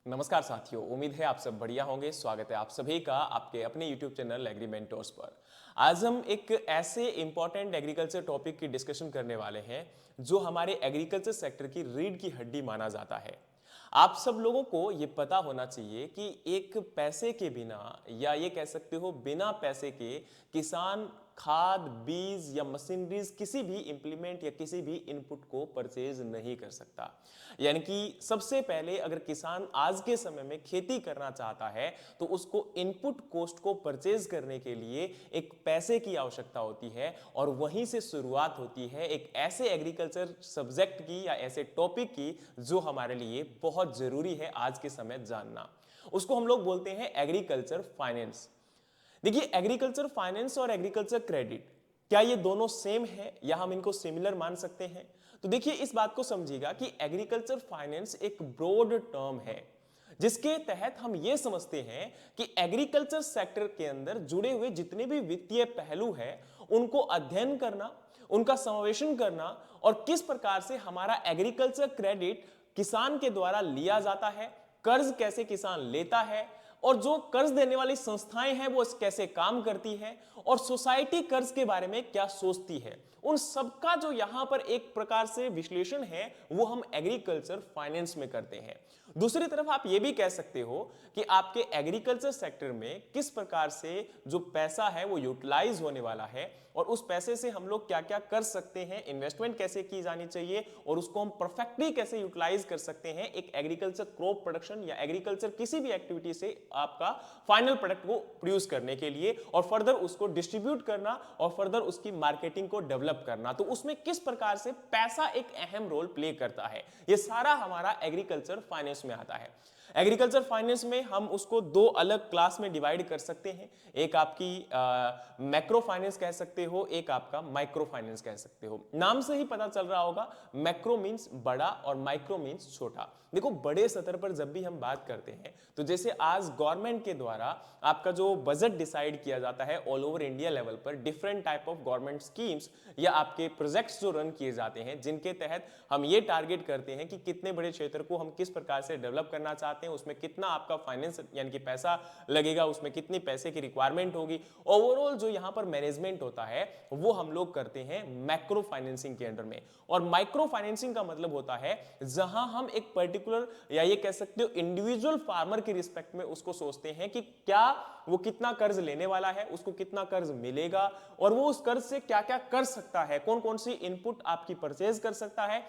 नमस्कार साथियों, उम्मीद है आप सब बढ़िया होंगे। स्वागत है आप सभी का आपके अपने YouTube चैनल एग्री मेंटोर्स पर। आज हम एक ऐसे इंपॉर्टेंट एग्रीकल्चर टॉपिक की डिस्कशन करने वाले हैं जो हमारे एग्रीकल्चर सेक्टर की रीढ़ की हड्डी माना जाता है। आप सब लोगों को ये पता होना चाहिए कि एक पैसे के बिना या ये कह सकते हो बिना पैसे के किसान खाद, बीज या मशीनरीज किसी भी इंप्लीमेंट या किसी भी इनपुट को परचेज नहीं कर सकता। यानी कि सबसे पहले अगर किसान आज के समय में खेती करना चाहता है तो उसको इनपुट कॉस्ट को परचेज करने के लिए एक पैसे की आवश्यकता होती है और वहीं से शुरुआत होती है एक ऐसे एग्रीकल्चर सब्जेक्ट की या ऐसे टॉपिक की जो हमारे लिए बहुत जरूरी है आज के समय जानना। उसको हम लोग बोलते हैं एग्रीकल्चर फाइनेंस। देखिए, एग्रीकल्चर फाइनेंस और एग्रीकल्चर क्रेडिट क्या ये दोनों सेम है या हम इनको सिमिलर मान सकते हैं? तो देखिए, इस बात को समझिएगा कि एग्रीकल्चर फाइनेंस एक ब्रॉड टर्म है जिसके तहत हम ये समझते हैं कि एग्रीकल्चर सेक्टर के अंदर जुड़े हुए जितने भी वित्तीय पहलू हैं उनको अध्ययन करना, उनका समावेशन करना और किस प्रकार से हमारा एग्रीकल्चर क्रेडिट किसान के द्वारा लिया जाता है, कर्ज कैसे किसान लेता है और जो कर्ज देने वाली संस्थाएं हैं वो कैसे काम करती है और सोसाइटी कर्ज के बारे में क्या सोचती है, उन सबका जो यहां पर एक प्रकार से विश्लेषण है वो हम एग्रीकल्चर फाइनेंस में करते हैं। दूसरी तरफ आप ये भी कह सकते हो कि आपके एग्रीकल्चर सेक्टर में किस प्रकार से जो पैसा है वो यूटिलाइज होने वाला है और उस पैसे से हम लोग क्या क्या कर सकते हैं, इन्वेस्टमेंट कैसे की जानी चाहिए और उसको हम परफेक्टली कैसे यूटिलाइज कर सकते हैं एक एग्रीकल्चर क्रॉप प्रोडक्शन या एग्रीकल्चर किसी भी एक्टिविटी से आपका फाइनल प्रोडक्ट को प्रोड्यूस करने के लिए और फर्दर उसको डिस्ट्रीब्यूट करना और फर्दर उसकी मार्केटिंग को डेवलप करना। तो उसमें किस प्रकार से पैसा एक अहम रोल प्ले करता है, ये सारा हमारा एग्रीकल्चर फाइनेंस में आता है। एग्रीकल्चर फाइनेंस में हम उसको दो अलग क्लास में डिवाइड कर सकते हैं। एक आपकी मैक्रो फाइनेंस कह सकते हो, एक आपका माइक्रो फाइनेंस कह सकते हो। नाम से ही पता चल रहा होगा, मैक्रो मींस बड़ा और माइक्रो मींस छोटा। देखो, बड़े स्तर पर जब भी हम बात करते हैं तो जैसे आज गवर्नमेंट के द्वारा आपका जो बजट डिसाइड किया जाता है ऑल ओवर इंडिया लेवल पर, different type of government schemes या आपके प्रोजेक्ट्स जो रन किए जाते हैं जिनके तहत हम ये टारगेट करते हैं कि कितने बड़े क्षेत्र को हम किस प्रकार से डेवलप करना चाहते हैं, उसमें कितना आपका फाइनेंस यानी कि पैसा लगेगा, उसमें कितनी पैसे की रिक्वायरमेंट होगी, ओवरऑल जो यहां पर मैनेजमेंट होता है वो हम लोग करते हैं मैक्रो फाइनेंसिंग के अंडर में। और माइक्रो फाइनेंसिंग का मतलब होता है जहां हम एक पर्टिकुलर या ये कह सकते हो इंडिविजुअल फार्मर के रिस्पेक्ट में उसको सोचते हैं कि क्या वो कितना कर्ज लेने वाला है, उसको कितना कर्ज मिलेगा और वो उस कर्ज से क्या क्या कर सकता है, कौन कौन सी इनपुट आपकी परचेज कर सकता है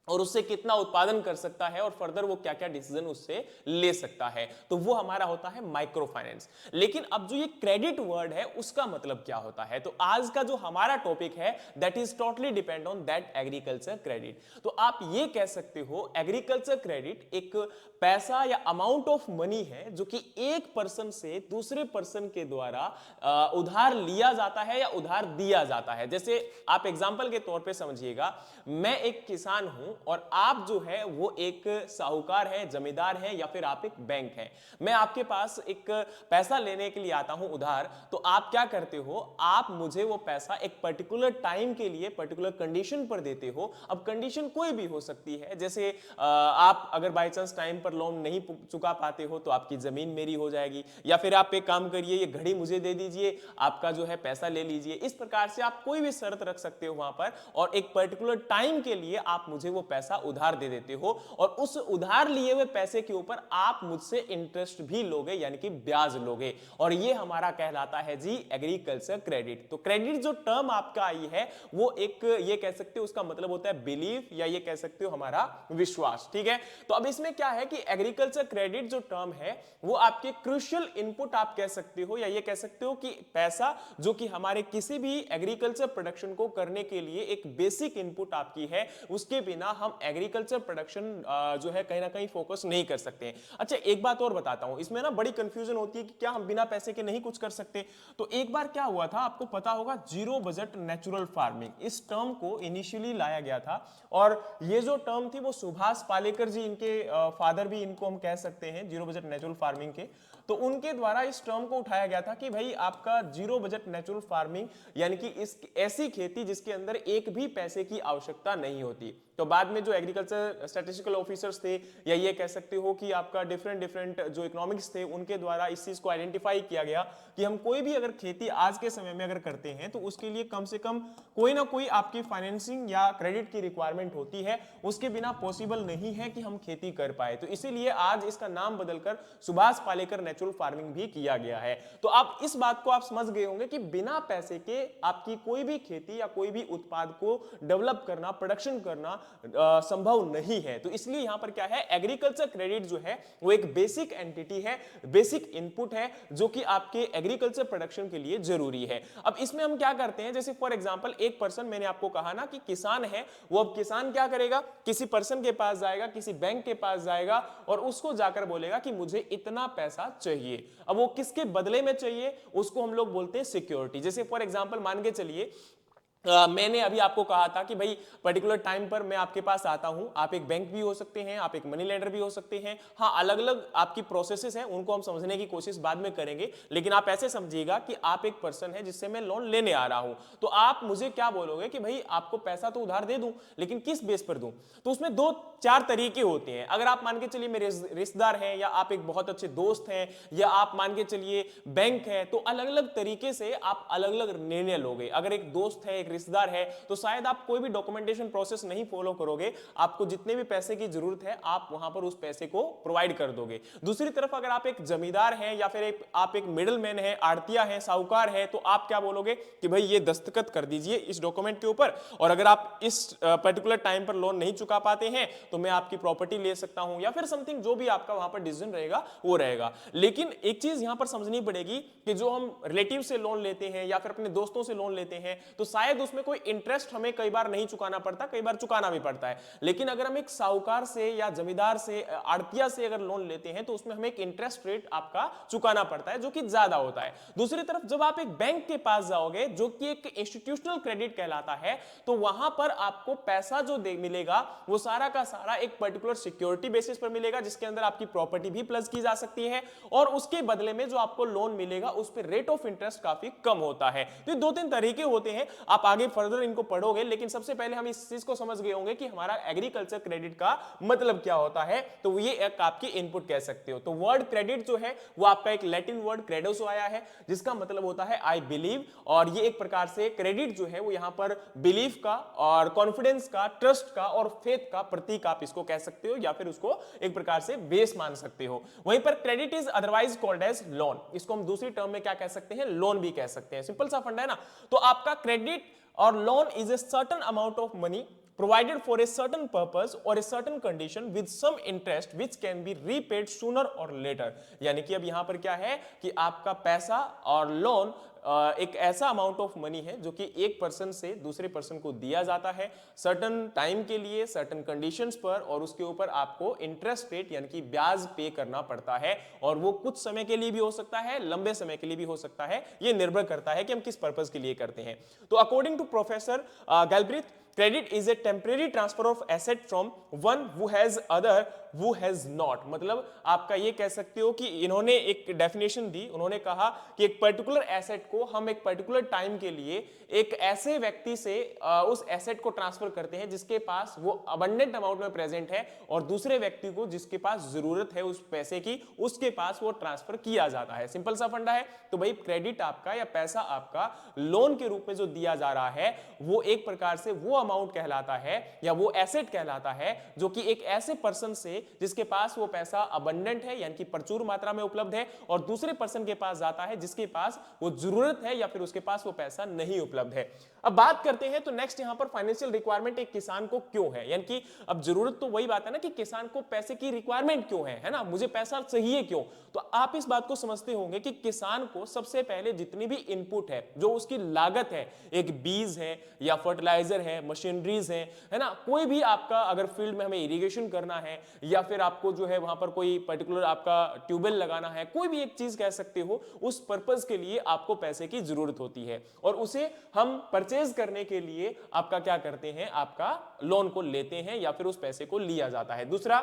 और उससे कितना उत्पादन कर सकता है और फर्दर वो क्या क्या डिसीजन उससे ले सकता है। तो वो हमारा होता है माइक्रो फाइनेंस। लेकिन अब जो ये क्रेडिट वर्ड है उसका मतलब क्या होता है, तो आज का जो हमारा टॉपिक है that is totally depend on that agriculture credit. तो आप ये कह सकते हो एग्रीकल्चर क्रेडिट एक पैसा या अमाउंट ऑफ मनी है जो कि एक पर्सन से दूसरे पर्सन के द्वारा उधार लिया जाता है या उधार दिया जाता है। जैसे आप एग्जांपल के तौर पे समझिएगा, मैं एक किसान हूं और आप जो है वो एक साहूकार है, जमींदार है या फिर आप एक बैंक है। मैं आपके पास एक पैसा लेने के लिए आता हूं उधार, तो आप क्या करते हो, आप मुझे वो पैसा एक पर्टिकुलर टाइम के लिए पर्टिकुलर कंडीशन पर देते हो। अब कंडीशन कोई भी हो सकती है, जैसे आप अगर बाय चांस टाइम पर लोन नहीं चुका पाते हो तो आपकी जमीन मेरी हो जाएगी, या फिर आप एक काम करिए ये घड़ी मुझे दे दीजिए, आपका जो है पैसा ले लीजिए। इस प्रकार से आप कोई भी शर्त रख सकते हो वहां पर और एक पर्टिकुलर टाइम के लिए आप मुझे वो पैसा उधार दे देते हो और उस उधार लिए हुए पैसे के ऊपर आप मुझसे इंटरेस्ट भी लोगे यानी कि ब्याज लोगे, और ये हमारा कहलाता है जी एग्रीकल्चर क्रेडिट। तो क्रेडिट जो टर्म आपका आई है वो एक ये कह सकते हो उसका मतलब होता है बिलीफ या ये कह सकते हो हमारा विश्वास। ठीक है, तो अब इसमें क्या है कि एग्रीकल्चर क्रेडिट जो टर्म है वो आपके क्रूशियल इनपुट आप कह सकते हो या ये कह सकते हो कि पैसा जो कि हमारे किसी भी एग्रीकल्चर प्रोडक्शन को करने के लिए एक बेसिक इनपुट आपकी है, उसके बिना हम एग्रीकल्चर प्रोडक्शन जो है कहीं ना कहीं फोकस नहीं कर सकते हैं। अच्छा, एक बात और बताता हूं, इसमें ना बड़ी कंफ्यूजन होती है कि क्या हम बिना पैसे के नहीं कुछ कर सकते। तो एक बार क्या हुआ था आपको पता होगा, जीरो बजट नेचुरल फार्मिंग, इस टर्म को इनिशियली लाया गया था और ये जो टर्म थी वो सुभाष पालेकर जी, इनके फादर भी इनको हम कह सकते हैं जीरो बजट नेचुरल फार्मिंग के, तो उनके द्वारा इस टर्म को उठाया गया था कि भाई आपका जीरो बजट नेचुरल फार्मिंग यानी कि इस ऐसी खेती जिसके अंदर एक भी पैसे की आवश्यकता नहीं होती। तो बाद में जो एग्रीकल्चर स्टैटिस्टिकल ऑफिसर्स थे या ये कह सकते हो कि आपका डिफरेंट जो इकोनॉमिक्स थे उनके द्वारा इस चीज को आइडेंटिफाई किया गया कि हम कोई भी अगर खेती आज के समय में अगर करते हैं तो उसके लिए कम से कम कोई ना कोई आपकी फाइनेंसिंग या क्रेडिट की रिक्वायरमेंट होती है, उसके बिना पॉसिबल नहीं है कि हम खेती कर पाए। तो इसीलिए आज इसका नाम बदलकर सुभाष पालेकर नेचुरल फार्मिंग भी किया गया है। तो आप इस बात को आप समझ गए होंगे कि बिना पैसे के आपकी कोई भी खेती या कोई भी उत्पाद को डेवलप करना, प्रोडक्शन करना संभव नहीं है। तो इसलिए यहां पर क्या है, एग्रीकल्चर क्रेडिट जो है वो एक बेसिक एंटिटी है, बेसिक इनपुट है जो कि आपके एग्रीकल्चर प्रोडक्शन के लिए जरूरी है। अब इसमें हम क्या करते हैं, जैसे फॉर एग्जांपल एक पर्सन, मैंने आपको कहा ना कि किसान है, वो अब किसान क्या करेगा, किसी पर्सन के पास जाएगा, किसी बैंक के पास जाएगा और उसको जाकर बोलेगा कि मुझे इतना पैसा चाहिए। अब वो किसके बदले में चाहिए, उसको हम लोग बोलते हैं सिक्योरिटी। जैसे फॉर एग्जांपल मान के चलिए मैंने अभी आपको कहा था कि भाई पर्टिकुलर टाइम पर मैं आपके पास आता हूं, आप एक बैंक भी हो सकते हैं, आप एक मनी लेंडर भी हो सकते हैं। हाँ, अलग अलग आपकी प्रोसेसेस हैं, उनको हम समझने की कोशिश बाद में करेंगे, लेकिन आप ऐसे समझिएगा कि आप एक पर्सन है जिससे मैं लोन लेने आ रहा हूं। तो आप मुझे क्या बोलोगे कि भाई आपको पैसा तो उधार दे दूं, लेकिन किस बेस पर दूं। तो उसमें 2-4 तरीके होते हैं। अगर आप मान के चलिए मेरे रिश्तेदार हैं, या आप एक बहुत अच्छे दोस्त हैं, या आप मान के चलिए बैंक है, तो अलग अलग तरीके से आप अलग अलग निर्णय लोगे। अगर एक दोस्त है, एक रिश्तेदार है, तो शायद आप कोई भी डॉक्यूमेंटेशन प्रोसेस नहीं फॉलो करोगे, आपको जितने भी पैसे की जरूरत है आप वहां पर उस पैसे को प्रोवाइड कर दोगे। दूसरी तरफ अगर आप एक जमींदार हैं या फिर आप एक मिडिल मैन है, आड़तिया है, साहूकार है, तो आप क्या बोलोगे कि भाई ये दस्तखत कर दीजिए इस डॉक्यूमेंट के ऊपर, और अगर आप इस पर्टिकुलर टाइम पर लोन नहीं चुका पाते हैं तो मैं आपकी प्रॉपर्टी ले सकता हूं, या फिर समथिंग जो भी आपका वहां पर डिसीजन रहेगा वो रहेगा। लेकिन एक चीज यहां पर समझनी पड़ेगी कि जो हम रिलेटिव से लोन लेते हैं या फिर अपने दोस्तों से लोन लेते हैं, तो शायद उसमें कोई इंटरेस्ट हमें कई बार नहीं चुकाना पड़ता, कई बार चुकाना भी पड़ता है। लेकिन अगर हम एक साहूकार से या जमींदार से, आड़तिया से अगर लोन लेते हैं तो उसमें हमें एक इंटरेस्ट रेट आपका चुकाना पड़ता है जो कि ज्यादा होता है। दूसरी तरफ जब आप एक बैंक के पास जाओगे जो कि एक इंस्टीट्यूशनल क्रेडिट कहलाता है, तो वहां पर आपको पैसा जो मिलेगा वो सारा का सारा एक पर्टिकुलर सिक्योरिटी बेसिस पर मिलेगा, जिसके अंदर आपकी प्रॉपर्टी भी प्लस की जा सकती है, और उसके बदले में जो आपको लोन मिलेगा उस पर रेट ऑफ इंटरेस्ट काफी कम होता है। तो ये 2-3 तरीके होते हैं, आप आगे फर्दर इनको पढ़ोगे, लेकिन सबसे पहले हम इस चीज को समझ गए होंगे कि हमारा एग्रीकल्चर क्रेडिट का मतलब क्या होता है। तो ये एक आपकी इनपुट कह सकते हो। तो वर्ड क्रेडिट जो है वो आपका एक लैटिन वर्ड क्रेडो से आया है, जिसका मतलब होता है आई बिलीव, और ये एक प्रकार से क्रेडिट जो है वो यहां पर बिलीफ का और कॉन्फिडेंस का, ट्रस्ट का और फेथ का प्रतीक आप इसको कह सकते हो, या फिर उसको एक प्रकार से बेस मान सकते हो। वहीं पर credit is otherwise called as loan, इसको हम दूसरी टर्म में क्या कह सकते हैं, लोन भी कह सकते हैं। सिंपल सा फंडा है ना। तो आपका क्रेडिट और loan is a certain amount of money provided for a certain purpose or a certain condition with some interest which can be repaid sooner or later। यानी कि अब यहां पर क्या है कि आपका पैसा और लोन एक ऐसा अमाउंट ऑफ मनी है जो कि एक पर्सन से दूसरे पर्सन को दिया जाता है सर्टन टाइम के लिए, सर्टन कंडीशंस पर, और उसके ऊपर आपको इंटरेस्ट रेट यानी कि ब्याज पे करना पड़ता है, और वो कुछ समय के लिए भी हो सकता है, लंबे समय के लिए भी हो सकता है। ये निर्भर करता है कि हम किस पर्पस के लिए करते हैं। तो according to professor Galbraith, credit is a temporary transfer of asset from one who has other who has not. मतलब आपका ये कह सकते हो कि इन्होंने एक डेफिनेशन दी, उन्होंने कहा कि एक पर्टिकुलर एसेट को हम एक पर्टिकुलर टाइम के लिए एक ऐसे व्यक्ति से उस एसेट को ट्रांसफर करते हैं जिसके पास वो अबंडेंट अमाउंट में प्रेजेंट है, और दूसरे व्यक्ति को जिसके पास जरूरत है उस पैसे की, उसके पास वो ट्रांसफर किया जाता है। सिंपल सा फंडा है। तो भाई क्रेडिट आपका या पैसा आपका लोन के रूप में जो दिया जा रहा है वो एक प्रकार से वो अमाउंट कहलाता है या वो एसेट कहलाता है जो कि एक ऐसे पर्सन से जिसके पास वो पैसा अबंडेंट है यानी कि प्रचुर मात्रा में उपलब्ध है, और दूसरे पर्सन के पास जाता है जिसके पास वो जरूरत है या फिर उसके पास वो पैसा नहीं उपलब्ध है। अब बात करते हैं तो नेक्स्ट यहां पर फाइनेंशियल रिक्वायरमेंट एक किसान को क्यों है, यानी कि अब जरूरत तो वही बात है ना कि किसान को पैसे की रिक्वायरमेंट क्यों है ना, मुझे पैसा चाहिए क्यों। तो आप इस बात को समझते होंगे कि किसान को सबसे पहले जितनी भी इनपुट है, जो उसकी लागत है, एक बीज है या फर्टिलाइजर है, मशीनरीज है ना, कोई भी आपका अगर फील्ड में हमें इरिगेशन करना है या फिर आपको जो है वहां पर कोई पर्टिकुलर आपका ट्यूबवेल लगाना है, कोई भी एक चीज कह सकते हो, उस पर्पस के लिए आपको पैसे की जरूरत होती है, और उसे हम परचेज करने के लिए आपका क्या करते हैं, आपका लोन को लेते हैं या फिर उस पैसे को लिया जाता है। दूसरा,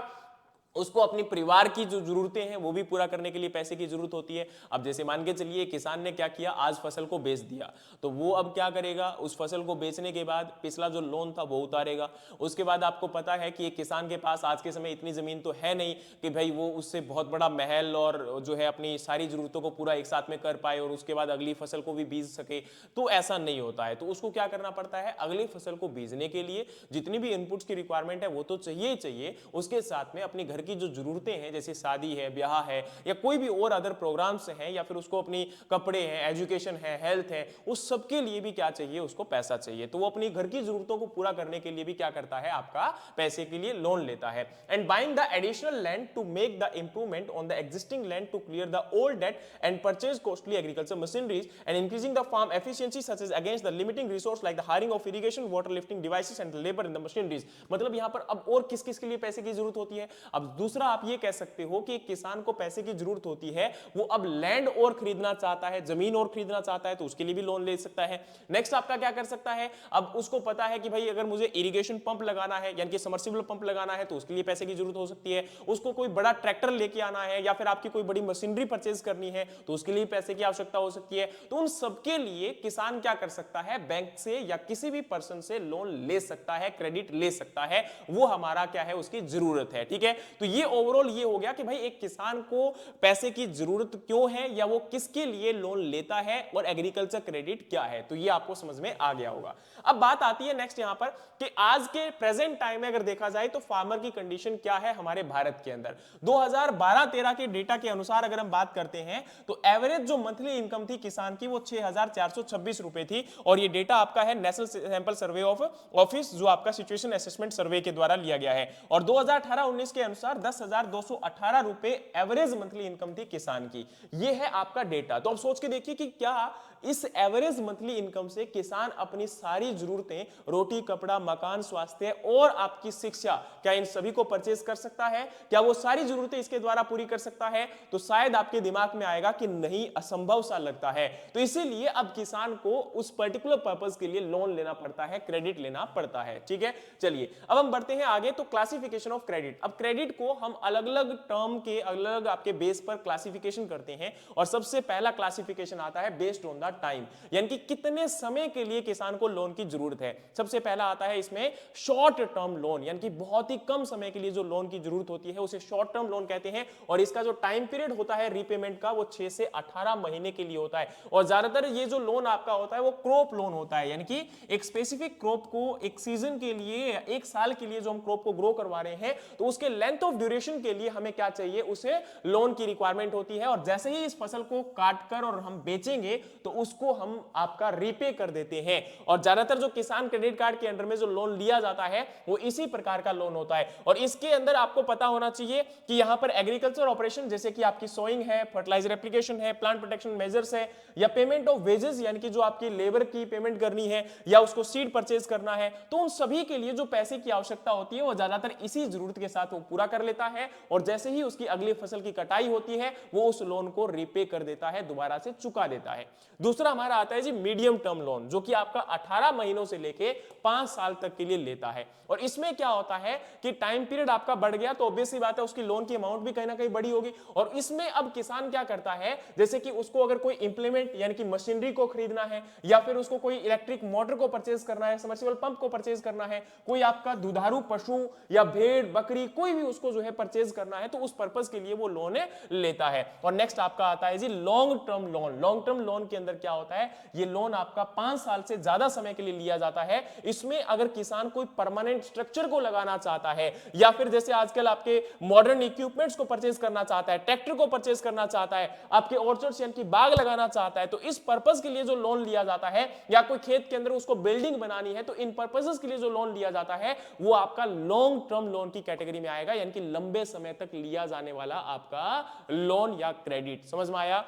उसको अपनी परिवार की जो जरूरतें हैं वो भी पूरा करने के लिए पैसे की जरूरत होती है। अब जैसे मान के चलिए किसान ने क्या किया, आज फसल को बेच दिया, तो वो अब क्या करेगा, उस फसल को बेचने के बाद पिछला जो लोन था वो उतारेगा। उसके बाद आपको पता है कि एक किसान के पास आज के समय इतनी जमीन तो है नहीं कि भाई वो उससे बहुत बड़ा महल और जो है अपनी सारी जरूरतों को पूरा एक साथ में कर पाए और उसके बाद अगली फसल को भी बीज सके, तो ऐसा नहीं होता है। तो उसको क्या करना पड़ता है, अगली फसल को बीजने के लिए जितनी भी इनपुट्स की रिक्वायरमेंट है वो तो चाहिए ही चाहिए, उसके साथ में अपनी घर की जो जरूरतें हैं जैसे शादी है, ब्याह है या कोई भी और अदर प्रोग्राम्स हैं, या फिर उसको अपनी कपड़े हैं, एजुकेशन है, हेल्थ है, उस सब के लिए भी क्या चाहिए, उसको पैसा चाहिए। तो वो अपनी घर की जरूरतों को पूरा करने के लिए भी क्या करता है, आपका पैसे के लिए लोन लेता है। And buying the additional land to make the improvement on the existing land to clear the old debt and purchase costly agriculture machineries and increasing the farm efficiency such as against the limiting resource like the hiring of irrigation water lifting devices and labour in the machineries. मतलब यहां पर अब और किस किस के लिए पैसे की जरूरत होती है। अब दूसरा आप ये कह सकते हो कि किसान को पैसे की जरूरत होती है, वो अब लैंड और खरीदना चाहता है, जमीन और खरीदना चाहता है, तो उसके लिए भी लोन ले सकता है। नेक्स्ट आपका क्या कर सकता है, अब उसको पता है कि भाई अगर मुझे इरिगेशन पंप लगाना है यानी कि सबमर्सिबल पंप लगाना है तो उसके लिए पैसे की जरूरत हो सकती है। उसको कोई बड़ा ट्रैक्टर लेके आना है या फिर आपकी कोई बड़ी मशीनरी परचेज करनी है तो उसके लिए पैसे की आवश्यकता हो सकती है। तो उन सबके लिए किसान क्या कर सकता है, बैंक से या किसी भी पर्सन से लोन ले सकता है, क्रेडिट ले सकता है, वो हमारा क्या है, उसकी जरूरत है। ठीक है, तो ये ओवरऑल ये हो गया कि भाई एक किसान को पैसे की जरूरत क्यों है या वो किसके लिए लोन लेता है और एग्रीकल्चर क्रेडिट क्या है, तो ये आपको समझ में आ गया होगा। अब बात आती है नेक्स्ट यहां पर कि आज के प्रेजेंट टाइम में अगर देखा जाए तो फार्मर की कंडीशन क्या है हमारे भारत के अंदर। 2012-13 के डेटा के अनुसार अगर हम बात करते हैं तो एवरेज जो मंथली इनकम थी किसान की वो 6,426 रुपए थी, और ये डेटा आपका है national sample survey of office जो आपका सिचुएशन असेसमेंट सर्वे के द्वारा लिया गया है। और 2018-19 के अनुसार 10,218 रुपए एवरेज मंथली इनकम थी किसान की। ये है आपका डेटा। तो अब सोच के देखिए कि क्या इस एवरेज मंथली इनकम से किसान अपनी सारी जरूरतें, रोटी, कपड़ा, मकान, स्वास्थ्य और आपकी शिक्षा, क्या इन सभी को परचेज कर सकता है? क्या वो सारी जरूरतें इसके द्वारा पूरी कर सकता है? तो शायद आपके दिमाग में आएगा कि नहीं, असंभव सा लगता है। तो इसीलिए अब किसान को उस पर्टिकुलर पर्पस के लिए लोन लेना पड़ता है, क्रेडिट लेना पड़ता है। ठीक है, चलिए अब हम बढ़ते हैं आगे। तो क्लासिफिकेशन ऑफ क्रेडिट। अब क्रेडिट को हम अलग अलग टर्म के अलग आपके बेस पर क्लासिफिकेशन करते हैं, और सबसे पहला क्लासिफिकेशन आता है बेस्ड ऑन द टाइम, यानी कि कितने समय के लिए किसान को लोन की जरूरत है। सबसे पहला आता है इसमें शॉर्ट टर्म लोन, यानी कि बहुत ही कम समय के लिए जो लोन की जरूरत होती है उसे शॉर्ट टर्म लोन कहते हैं, और इसका जो टाइम पीरियड होता है रीपेमेंट का वो 6 से 18 महीने के लिए होता है। और ज्यादातर ये जो लोन आपका होता है वो क्रॉप लोन होता है, यानी कि एक स्पेसिफिक क्रॉप को एक सीजन के लिए, एक साल के लिए जो हम क्रॉप को ग्रो करवा रहे हैं तो उसके लेंथ ऑफ ड्यूरेशन के लिए हमें क्या चाहिए, उसे लोन की रिक्वायरमेंट होती है। और जैसे ही इस फसल को काट कर और हम बेचेंगे तो उसको हम आपका रीपे कर देते हैं। और ज्यादातर जो किसान क्रेडिट कार्ड के अंडर में जो लोन लिया जाता है वो इसी प्रकार का लोन होता है। और इसके अंदर आपको पता होना चाहिए कि यहां पर एग्रीकल्चर ऑपरेशन जैसे कि आपकी सोइंग है, फर्टिलाइजर एप्लीकेशन है, प्लांट प्रोटेक्शन मेजर्स है, या पेमेंट ऑफ वेजेस यानी कि जो आपकी लेबर की पेमेंट करनी है या उसको सीड परचेज करना है, तो उन सभी के लिए जो पैसे की आवश्यकता होती है वो ज्यादातर इसी जरूरत के साथ वो पूरा कर लेता है। और जैसे ही उसकी अगली फसल की कटाई होती है वो उस लोन को रीपे कर देता है, दोबारा से चुका देता है। दूसरा हमारा आता है जी मीडियम टर्म लोन, जो कि आपका 18 महीनों से लेके 5 साल तक के लिए लेता है। और इसमें क्या होता है कि टाइम पीरियड आपका बढ़ गया तो ऑब्वियस सी बात है उसकी लोन की अमाउंट भी कहीं ना कहीं बड़ी होगी। और इसमें अब किसान क्या करता है, जैसे कि उसको अगर कोई इंप्लीमेंट यानी कि मशीनरी को खरीदना है, या फिर उसको कोई इलेक्ट्रिक मोटर को परचेज करना है, सबमर्सिबल पंप को परचेज करना है, कोई आपका दुधारू पशु या भेड़ बकरी कोई भी उसको जो है परचेज करना है, तो उस पर्पस के लिए वो लोन लेता है। और नेक्स्ट आपका आता है जी long term loan. Long term loan के अंदर क्या होता है, ये लोन आपका 5 साल से ज्यादा समय के लिए लिया जाता है। इसमें अगर किसान कोई परमानेंट स्ट्रक्चर को लगाना चाहता है, या फिर जैसे आजकल आपके मॉडर्न इक्विपमेंट्स को परचेज करना चाहता है, ट्रैक्टर को परचेज करना चाहता है, आपके ऑर्चर्ड्स यानी कि बाग लगाना चाहता है, तो इस पर्पस के लिए जो लोन लिया जाता है, या कोई खेत के अंदर उसको बिल्डिंग बनानी है, तो इन पर्पसेस के लिए जो लोन लिया जाता है वो आपका लॉन्ग टर्म लोन की कैटेगरी में आएगा, यानी कि लंबे समय तक लिया जाने वाला आपका लोन या क्रेडिट। समझ में आया?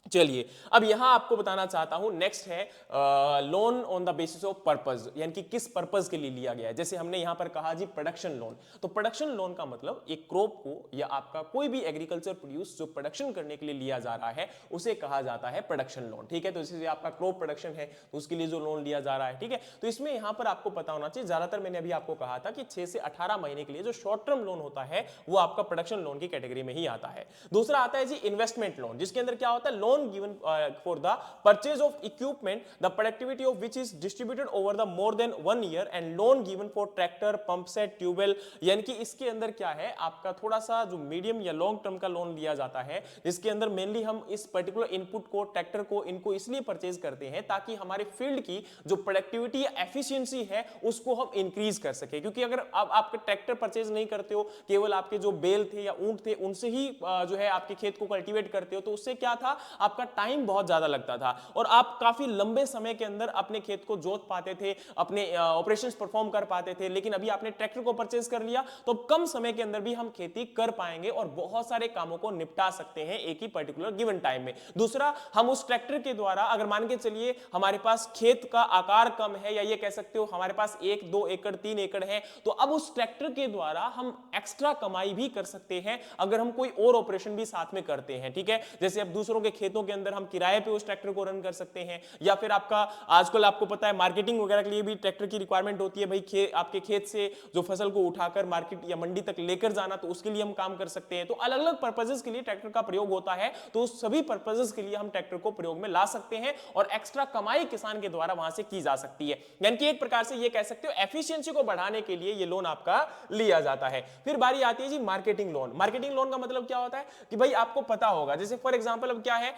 चलिए, अब यहां आपको बताना चाहता हूं, नेक्स्ट है loan on the basis of purpose, यानी कि किस पर्पस के लिए लिया गया है। जैसे हमने यहां पर कहा जी प्रोडक्शन लोन, तो प्रोडक्शन लोन का मतलब एक क्रॉप को या आपका कोई भी एग्रीकल्चर प्रोड्यूस जो प्रोडक्शन करने के लिए लिया जा रहा है उसे कहा जाता है प्रोडक्शन लोन। ठीक है, तो जैसे आपका क्रॉप प्रोडक्शन है तो उसके लिए जो लोन लिया जा रहा है, ठीक है, तो इसमें यहां पर आपको पता होना चाहिए, ज्यादातर मैंने अभी आपको कहा था कि 6 से 18 महीने के लिए जो शॉर्ट टर्म लोन होता है वो आपका प्रोडक्शन लोन की कैटेगरी में ही आता है। दूसरा आता है जी इन्वेस्टमेंट लोन, जिसके अंदर क्या होता है, loan given for the purchase of equipment the productivity of which is distributed over the more than 1 year and loan given for tractor pump set tubewell। यानी कि इसके अंदर क्या है, आपका थोड़ा सा जो मीडियम या लॉन्ग टर्म का लोन लिया जाता है, जिसके अंदर मेनली हम इस पर्टिकुलर इनपुट को, ट्रैक्टर को, इनको इसलिए परचेज करते हैं ताकि हमारे फील्ड की जो प्रोडक्टिविटी या एफिशिएंसी है उसको हम इंक्रीज कर सके। क्योंकि अगर आप आपके ट्रैक्टर परचेज नहीं करते हो, केवल आपके जो बैल थे या ऊंट थे उनसे ही जो है आपके खेत को कल्टीवेट करते हो, तो उससे क्या था, आपका टाइम बहुत ज्यादा लगता था और आप काफी लंबे समय के अंदर अपने खेत को जोत पाते थे, अपने ऑपरेशंस परफॉर्म कर पाते थे। लेकिन अभी आपने ट्रैक्टर को परचेज कर लिया तो कम समय के अंदर भी हम खेती कर पाएंगे और बहुत सारे कामों को निपटा सकते हैं एक ही पर्टिकुलर गिवन टाइम में। दूसरा, हम उस ट्रैक्टर के द्वारा, अगर मान के चलिए हमारे पास खेत का आकार कम है, या ये कह सकते हो हमारे पास 1, 2 एकड़ 3 एकड़ है, तो अब उस ट्रैक्टर के द्वारा हम एक्स्ट्रा कमाई भी कर सकते हैं अगर हम कोई और ऑपरेशन भी साथ में करते हैं। ठीक है, जैसे अब दूसरों के खेतों के अंदर हम किराए पे उस ट्रैक्टर को रन कर सकते हैं, या फिर आपका आजकल आपको पता है मार्केटिंग वगैरह के लिए भी ट्रैक्टर की रिक्वायरमेंट होती है। भाई आपके खेत से जो फसल को उठाकर मार्केट या मंडी तक लेकर जाना, तो उसके लिए हम काम कर सकते हैं। तो अलग अलग पर्पसेस के लिए ट्रैक्टर का प्रयोग होता है, तो उस सभी पर्पसेस के लिए हम ट्रैक्टर को प्रयोग में ला सकते हैं और एक्स्ट्रा कमाई किसान के द्वारा वहां से की जा सकती है। यानी कि एक प्रकार से ये कह सकते हो एफिशिएंसी को बढ़ाने के लिए ये लोन आपका लिया जाता है। फिर बारी आती है जी मार्केटिंग लोन। मार्केटिंग लोन का मतलब क्या होता है कि भाई आपको पता होगा, जैसे फॉर एग्जांपल अब क्या है,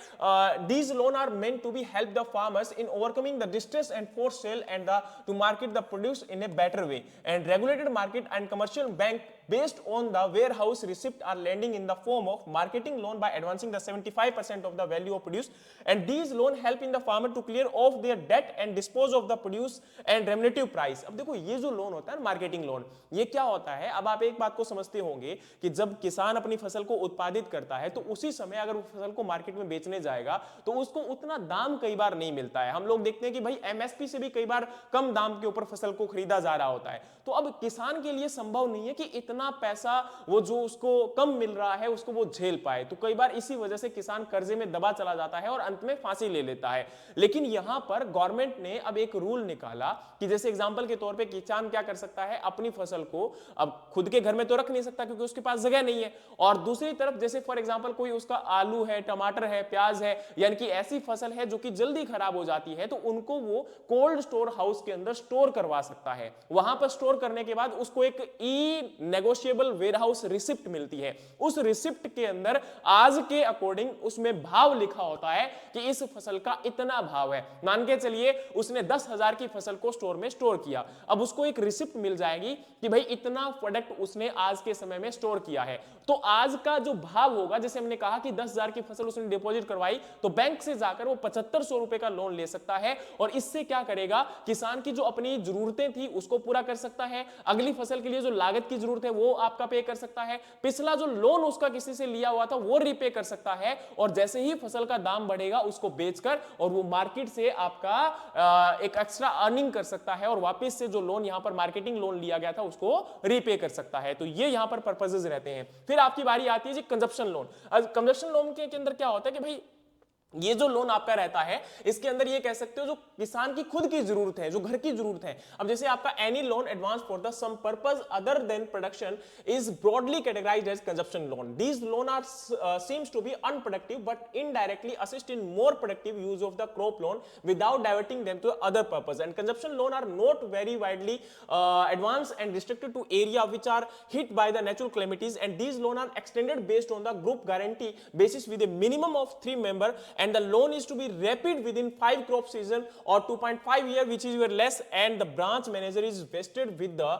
these loan are meant to be help the farmers in overcoming the distress and for sale and to market the produce in a better way, and regulated market and commercial bank based on the warehouse receipt are lending in the form of marketing loan by advancing the 75% of the value of produce, and these loan help in the farmer to clear off their debt and dispose of the produce and remunerative price। अब देखो ये जो loan होता है marketing loan, ये क्या होता है, अब आप एक बात को समझते होंगे कि जब किसान अपनी फसल को उत्पादित करता है तो उसी समय अगर वो फसल को मार्केट में बेचने जाएगा तो उसको उतना दाम कई बार नहीं मिलता है। हम लोग देखते हैं कि भाई एमएसपी से भी कई बार कम दाम के ऊपर फसल को खरीदा जा रहा होता है। तो अब किसान के लिए संभव नहीं है कि इतना पैसा वो जो उसको कम मिल रहा है उसको वो झेल पाए, तो कई बार इसी वजह से किसान कर्जे में दबा चला जाता है और अंत में फांसी ले लेता है। लेकिन यहां पर गवर्नमेंट ने अब एक रूल निकाला कि जैसे एग्जांपल के तौर पे किसान क्या कर सकता है, अपनी फसल को अब खुद के घर में तो रख नहीं सकता क्योंकि उसके पास जगह नहीं है, और दूसरी तरफ जैसे फॉर एग्जांपल कोई उसका आलू है, टमाटर है, प्याज है, यानी कि ऐसी फसल है जो कि जल्दी खराब हो जाती है, तो उनको वो कोल्ड स्टोर हाउस के अंदर स्टोर करवा सकता है। वहां पर स्टोर करने के बाद उसको एक ई नेगोशिएबल वेयरहाउस रिसिप्ट मिलती है। उस रिसिप्ट के अंदर आज के अकॉर्डिंग उसमें भाव लिखा होता है कि इस फसल का इतना भाव है। मान के चलिए उसने 10,000 की फसल को स्टोर में स्टोर किया, अब उसको एक रिसिप्ट मिल जाएगी कि भाई इतना प्रोडक्ट उसने आज के समय में स्टोर किया है। तो आज का जो भाव होगा, जैसे हमने कहा कि 10,000 की फसल उसने डिपॉजिट करवाई, तो बैंक से जाकर वो 7500 रुपए का लोन ले सकता है और इससे क्या करेगा, किसान की जो अपनी जरूरतें थी उसको पूरा कर सकता है, अगली फसल के लिए जो लागत की जरूरत है वो आपका पे कर सकता है, पिछला जो लोन उसका किसी से लिया हुआ था वो रीपे कर सकता है, और जैसे ही फसल का दाम बढ़ेगा उसको बेचकर और वो मार्केट से आपका एक एक्स्ट्रा अर्निंग कर सकता है और वापस से जो लोन यहां पर मार्केटिंग लोन लिया गया था उसको रीपे कर सकता है। तो ये यहां पर पर्पसेस रहते हैं। फिर आपकी बारी आती है जी कंजप्शन लोन। कंजप्शन लोन के अंदर क्या होता है कि भाई ये जो लोन आपका रहता है इसके अंदर ये कह सकते हो जो किसान की खुद की जरूरत है, जो घर की जरूरत है। अब जैसे आपका any loan advance for the some purpose other than production is broadly categorised as consumption loan. These loan are seems to be unproductive but indirectly assist in more productive use of the crop loan without diverting them to other purpose. And consumption loan are not very widely advance and restricted to area which are hit by the natural calamities, and these loan are extended based on the group guarantee basis with a minimum of 3 member, and the loan is to be repaid within 5 crop season or 2.5 year which is your less, and the branch manager is vested with the